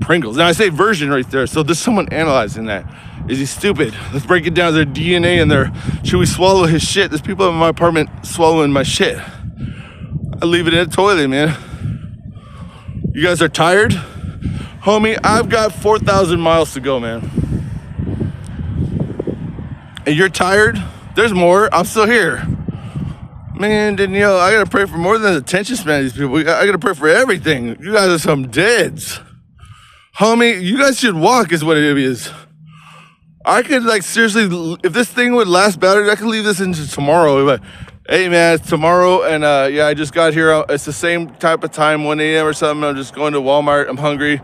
Pringles. Now I say version right there, so there's someone analyzing that. Is he stupid? Let's break it down to their DNA and their, should we swallow his shit? There's people in my apartment swallowing my shit. I leave it in the toilet, man. You guys are tired? Homie, I've got 4,000 miles to go, man. And you're tired? There's more. I'm still here. Man, Danielle, I gotta pray for more than the attention span of these people. I gotta pray for everything. You guys are some deads. Homie, you guys should walk is what it is. I could, like, seriously, if this thing would last battery, I could leave this into tomorrow. But, hey, man, it's tomorrow, and, yeah, I just got here. It's the same type of time, 1 a.m. or something. I'm just going to Walmart. I'm hungry.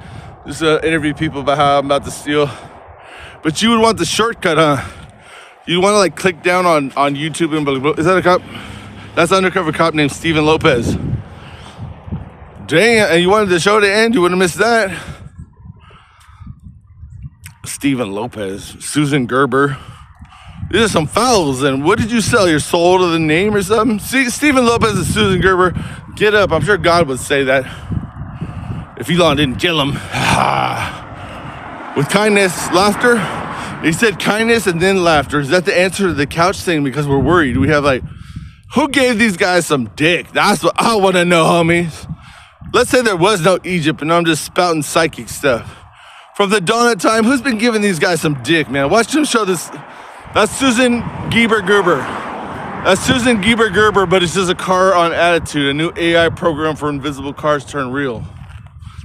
Just interview people about how I'm about to steal. But you would want the shortcut, huh? You want to, like, click down on YouTube and blah, blah, blah. Is that a cop? That's an undercover cop named Steven Lopez. Dang, and you wanted the show to end? You wouldn't have missed that. Steven Lopez, Susan Gerber. These are some fouls. And what did you sell? Your soul to the name or something? See, Steven Lopez and Susan Gerber, get up. I'm sure God would say that if Elon didn't kill him. With kindness, laughter. He said kindness and then laughter. Is that the answer to the couch thing? Because we're worried. We have like, who gave these guys some dick? That's what I want to know, homies. Let's say there was no Egypt and I'm just spouting psychic stuff. From the dawn of time, who's been giving these guys some dick, man? Watch them show this. That's Susan Gerber. That's Susan Gerber, but it's just a car on attitude, a new AI program for invisible cars turn real.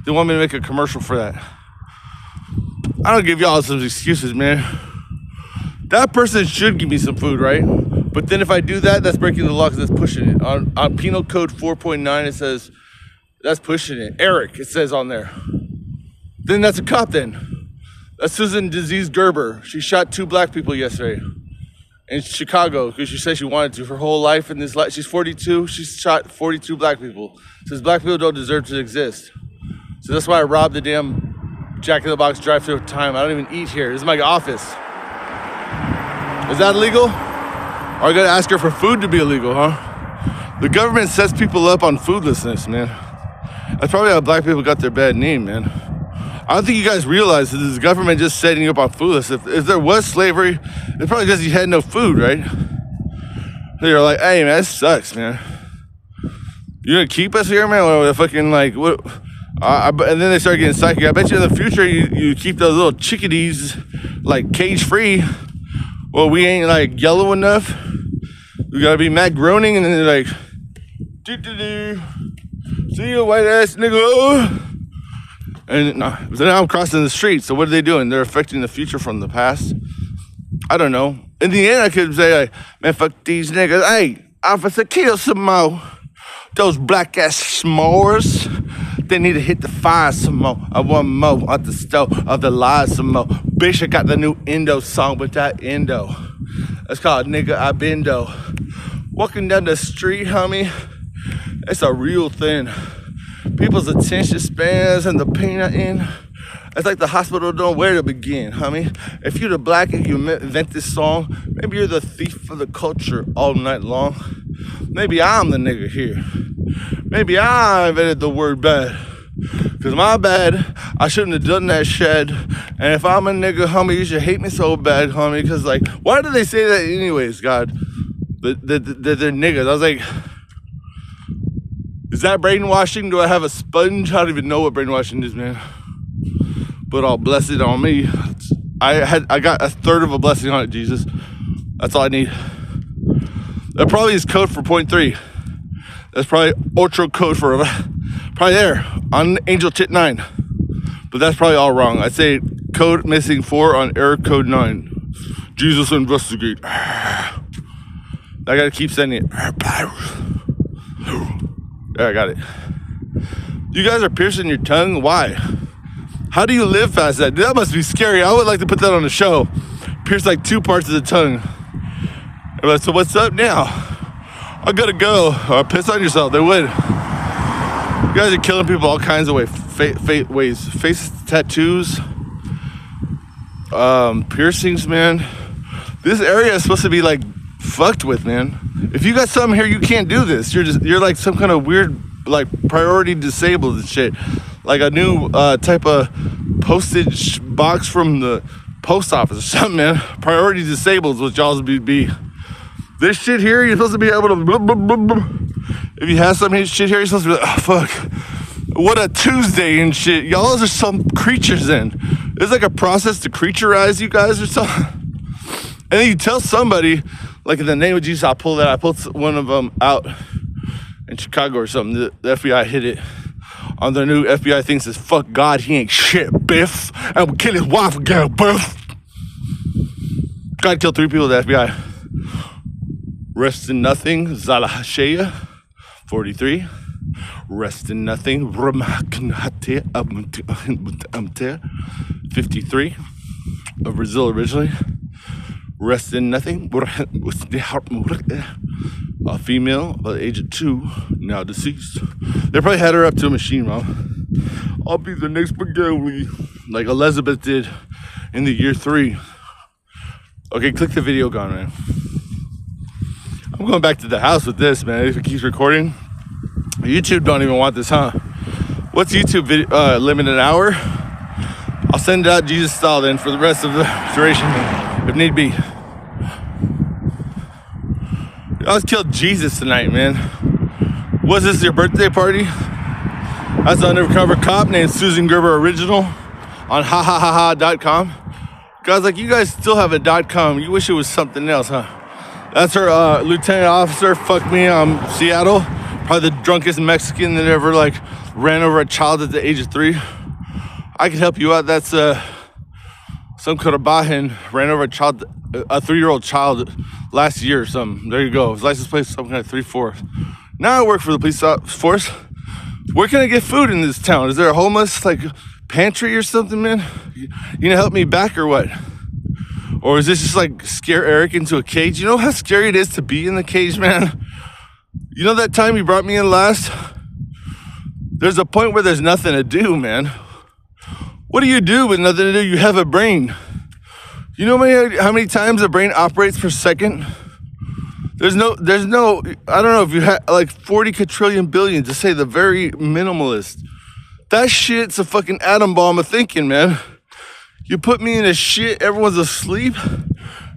They want me to make a commercial for that. I don't give y'all some excuses, man. That person should give me some food, right? But then if I do that, that's breaking the law because that's pushing it. On Penal Code 4.9, it says, that's pushing it. Eric, it says on there. Then that's a cop then. That's Susan Disease Gerber. She shot 2 black people yesterday in Chicago because she said she wanted to. Her whole life in this life, she's 42, she's shot 42 black people. Says black people don't deserve to exist. So that's why I robbed the damn Jack in the Box drive-thru time. I don't even eat here. This is my office. Is that illegal? Or I gotta ask her for food to be illegal, huh? The government sets people up on foodlessness, man. That's probably how black people got their bad name, man. I don't think you guys realize that this government just setting you up on foodlessness. If there was slavery, it's probably because you had no food, right? So you're like, hey, man, this sucks, man. You're gonna keep us here, man? What, fucking, like, what? And then they start getting psychic. I bet you in the future you keep those little chickadees, like, cage-free. Well, we ain't, like, yellow enough. We gotta be Matt Groening, and then they're like, doo-doo-doo. See you, white-ass nigga. And so now I'm crossing the street. So what are they doing? They're affecting the future from the past. I don't know. In the end, I could say, like, man, fuck these niggas. Hey, officer, kill some more. Those black ass s'mores. They need to hit the fire some more. I want more at the stove of the lies some more. Bitch, I got the new Indo song with that Indo. It's called Nigga I Bendo. Walking down the street, homie, it's a real thing. People's attention spans and the pain I in. It's like the hospital don't know where to begin, homie. If you're the black and you invent this song, maybe you're the thief of the culture all night long. Maybe I'm the nigga here. Maybe I invented the word bad. Cause my bad, I shouldn't have done that shit. And if I'm a nigga, homie, you should hate me so bad, homie. Cause like, why do they say that anyways, God? They're niggas. I was like, is that brainwashing? Do I have a sponge? I don't even know what brainwashing is, man. But all blessed on me. I got a third of a blessing on it, Jesus. That's all I need. That probably is code for 0.3. That's probably ultra code for probably there on Angel Chit 9. But that's probably all wrong. I'd say code missing 4 on error code 9. Jesus investigate. I gotta keep sending it. There, I got it. You guys are piercing your tongue? Why? How do you live past that? That must be scary. I would like to put that on the show. Pierce like 2 parts of the tongue. Like, so what's up now? I gotta go. Or piss on yourself. They would. You guys are killing people all kinds of ways. Face tattoos. Piercings, man. This area is supposed to be like fucked with, man. If you got something here, you can't do this. You're like some kind of weird, like priority disabled and shit. Like a new type of postage box from the post office or something, man. Priority disabled is what y'all's be. This shit here, you're supposed to be able to blah, blah, blah, blah. If you have some shit here, you're supposed to be like, oh fuck, what a Tuesday and shit. Y'all are some creatures in. It's like a process to creaturize you guys or something. And then you tell somebody, like in the name of Jesus, I'll pull that. I pulled one of them out in Chicago or something. The FBI hit it on their new FBI thing, says, fuck God, he ain't shit, Biff. I will kill his wife again, Biff. God killed 3 people at the FBI. Rest in nothing, Zalahashaya, 43. Rest in nothing, 53. Of Brazil originally. Rest in nothing, a female by the age of 2, now deceased. They probably had her up to a machine, Mom. I'll be the next Febuary, like Elizabeth did in the year 3. Okay, click the video gone, man. I'm going back to the house with this, man. If it keeps recording, YouTube don't even want this, huh? What's YouTube video limit, an hour? I'll send it out Jesus style then for the rest of the duration, if need be. I was killed Jesus tonight, man. Was this your birthday party? That's an undercover cop named Susan Gerber Original on hahahaha.com. Guys, like, you guys still have a .com. You wish it was something else, huh? That's her lieutenant officer. Fuck me, Seattle. Probably the drunkest Mexican that ever like ran over a child at the age of 3. I can help you out. That's some Karabahin ran over a child, a 3-year-old child last year or something. There you go. His license plate is some kind of 3/4. Now I work for the police force. Where can I get food in this town? Is there a homeless like pantry or something, man? You gonna help me back or what? Or is this just like scare Eric into a cage? You know how scary it is to be in the cage, man? You know that time you brought me in last? There's a point where there's nothing to do, man. What do you do with nothing to do? You have a brain. You know how many times a brain operates per second? There's no, I don't know if you had like 40 quadrillion billion, to say the very minimalist. That shit's a fucking atom bomb of thinking, man. You put me in a shit, everyone's asleep.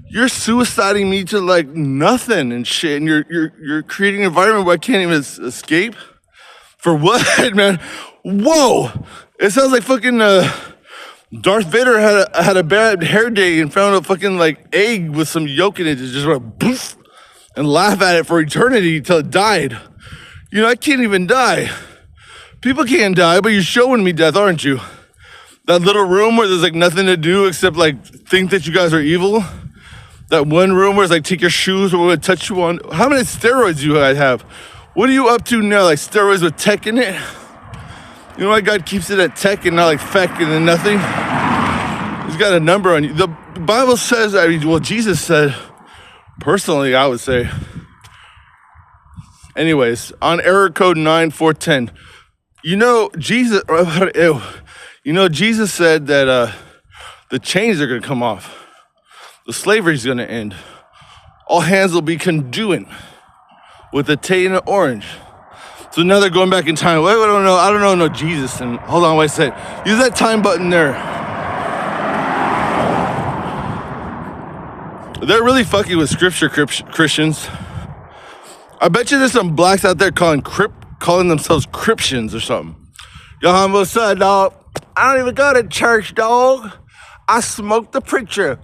You're suiciding me to like nothing and shit, and you're creating an environment where I can't even escape. For what, man? Whoa! It sounds like fucking Darth Vader had a bad hair day and found a fucking like egg with some yolk in it to just went poof and laugh at it for eternity till it died. You know, I can't even die. People can't die, but you're showing me death, aren't you? That little room where there's like nothing to do except like think that you guys are evil. That one room where it's like take your shoes or we'll touch you on. How many steroids do you guys have? What are you up to now? Like steroids with tech in it? You know why God keeps it at tech and not like feck and then nothing? He's got a number on you. The Bible says, Jesus said, personally, I would say, anyways, on error code 9410, Jesus said that the chains are going to come off. The slavery's going to end. All hands will be conduit with a tea and an orange. So now they're going back in time. Wait, I don't know no Jesus. And hold on, wait a second. Use that time button there. They're really fucking with scripture, Christians. I bet you there's some blacks out there calling themselves Christians or something. Yo, humble son, dog. I don't even go to church, dog. I smoke the preacher.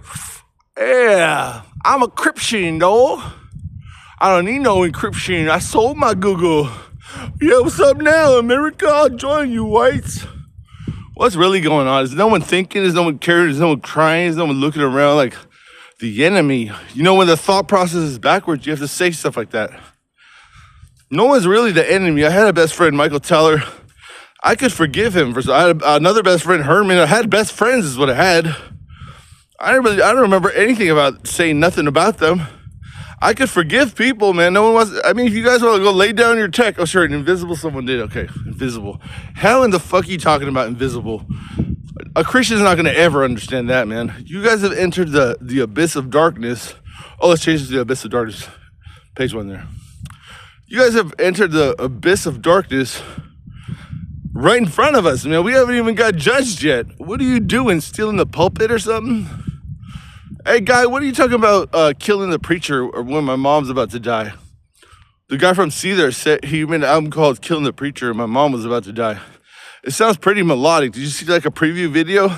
Yeah, I'm a Christian, dog. I don't need no encryption. I sold my Google. Yeah, what's up now, America? I'll join you, whites. What's really going on? Is no one thinking? Is no one caring? Is no one crying? Is no one looking around like the enemy? When the thought process is backwards, you have to say stuff like that. No one's really the enemy. I had a best friend, Michael Teller. I could forgive him. I had another best friend, Herman. I had best friends is what I had. I don't remember anything about saying nothing about them. I could forgive people, man. No one wants. If you guys want to go lay down your tech, oh sure, an invisible someone did. Okay, invisible. How in the fuck are you talking about invisible? A Christian's not going to ever understand that, man. You guys have entered the abyss of darkness. Oh, let's change it to the abyss of darkness. Page 1 there. You guys have entered the abyss of darkness right in front of us, man. We haven't even got judged yet. What are you doing? Stealing the pulpit or something? Hey, guy, what are you talking about killing the preacher or when my mom's about to die? The guy from Caesar said he made an album called Killing the Preacher and my mom was about to die. It sounds pretty melodic. Did you see like a preview video?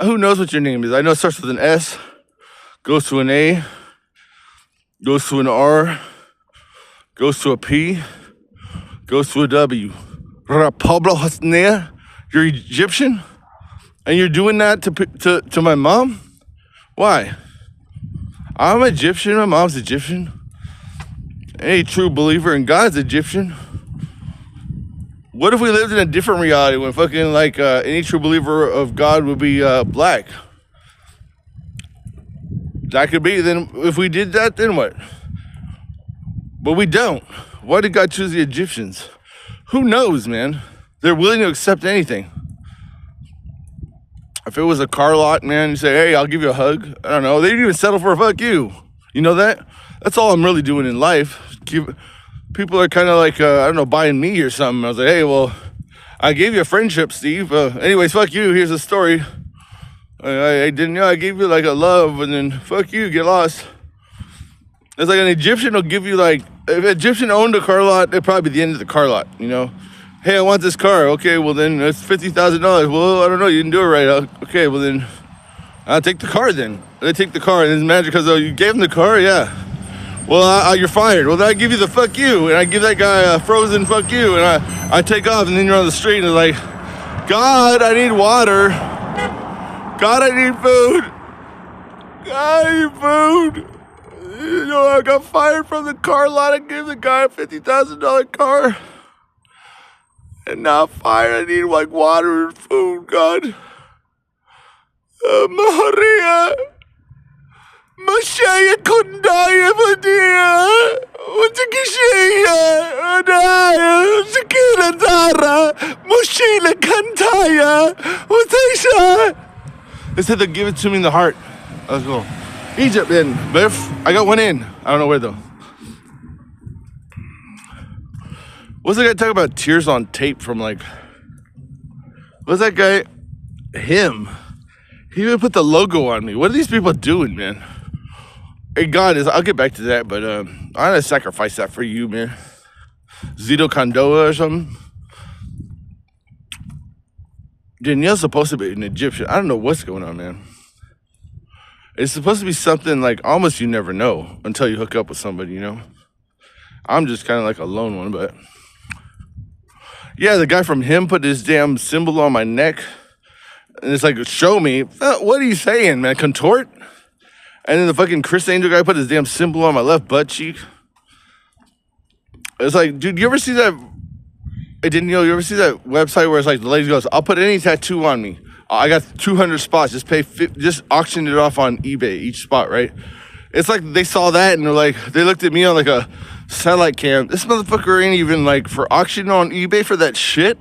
Who knows what your name is? I know it starts with an S, goes to an A, goes to an R, goes to a P, goes to a W. Pablo Hasnea, you're Egyptian? And you're doing that to my mom? Why? I'm Egyptian, my mom's Egyptian. Any true believer in God's Egyptian. What if we lived in a different reality when fucking like any true believer of God would be black? That could be. Then if we did that, then what? But we don't. Why did God choose the Egyptians? Who knows, man? They're willing to accept anything. If it was a car lot, man, you say, hey, I'll give you a hug. I don't know. They didn't even settle for a fuck you. You know that? That's all I'm really doing in life. People are kind of like, buying me or something. I was like, hey, well, I gave you a friendship, Steve. Anyways, fuck you. Here's a story. I didn't know. I gave you like a love and then fuck you, get lost. It's like an Egyptian will give you like, if an Egyptian owned a car lot, it'd probably be the end of the car lot, Hey, I want this car. Okay, well then it's $50,000. Well, I don't know. You didn't do it right. Okay, well then I'll take the car then. They take the car and it's magic because you gave them the car? Yeah. Well, you're fired. Well, then I give you the fuck you. And I give that guy a frozen fuck you. And I take off and then you're on the street and it's like, God, I need water. God, I need food. God, I need food. I got fired from the car lot. I gave the guy a $50,000 car. And now I'm fired. I need like water and food, God. Maria. Mashaya Kundaya Vadia. What's a Kishaya? Adaya. Shakira Dara. Mushila Kantaya. What's a They said they'd give it to me in the heart. Let's go. Egypt then, Biff. I got one in. I don't know where though. What's that guy talking about tears on tape from like, what's that guy? Him. He even put the logo on me. What are these people doing, man? Hey, God, I'll get back to that, but I'm gonna sacrifice that for you, man. Zito Kondoa or something. Danielle's supposed to be an Egyptian. I don't know what's going on, man. It's supposed to be something like almost you never know until you hook up with somebody, I'm just kind of like a lone one, but yeah, the guy from him put his damn symbol on my neck. And it's like, show me. What are you saying, man? Contort? And then the fucking Chris Angel guy put his damn symbol on my left butt cheek. It's like, dude, you ever see that? Hey, Danielle, you ever see that website where it's like the lady goes, "I'll put any tattoo on me. I got 200 spots. Just just auction it off on eBay each spot, right?" It's like they saw that and they're like, they looked at me on like a satellite cam. This motherfucker ain't even like for auction on eBay for that shit.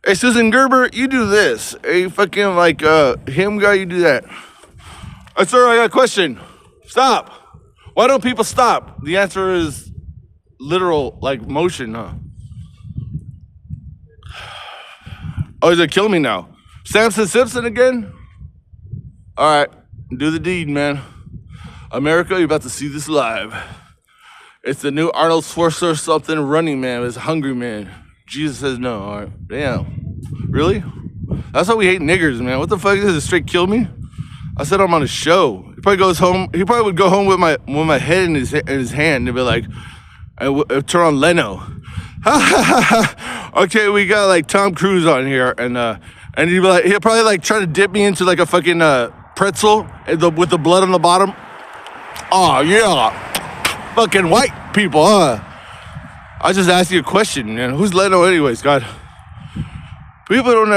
Hey, Susan Gerber, you do this. Hey, fucking like him guy, you do that. Sir, I got a question. Stop. Why don't people stop? The answer is literal, like motion, huh? Oh, he's gonna kill me now. Samson Simpson again? All right, do the deed, man. America, you're about to see this live. It's the new Arnold Schwarzenegger something Running Man. It's Hungry Man. Jesus says no. All right, damn. Really? That's why we hate niggers, man. What the fuck is this? Straight kill me? I said I'm on a show. He probably goes home. He probably would go home with my head in his hand and be like, I turn on Leno. Okay, we got like Tom Cruise on here, and he'd be like, he'll probably like try to dip me into like a fucking pretzel with the blood on the bottom. Oh yeah, fucking white people, huh? I just asked you a question, man. Who's Leno anyways, God? People don't have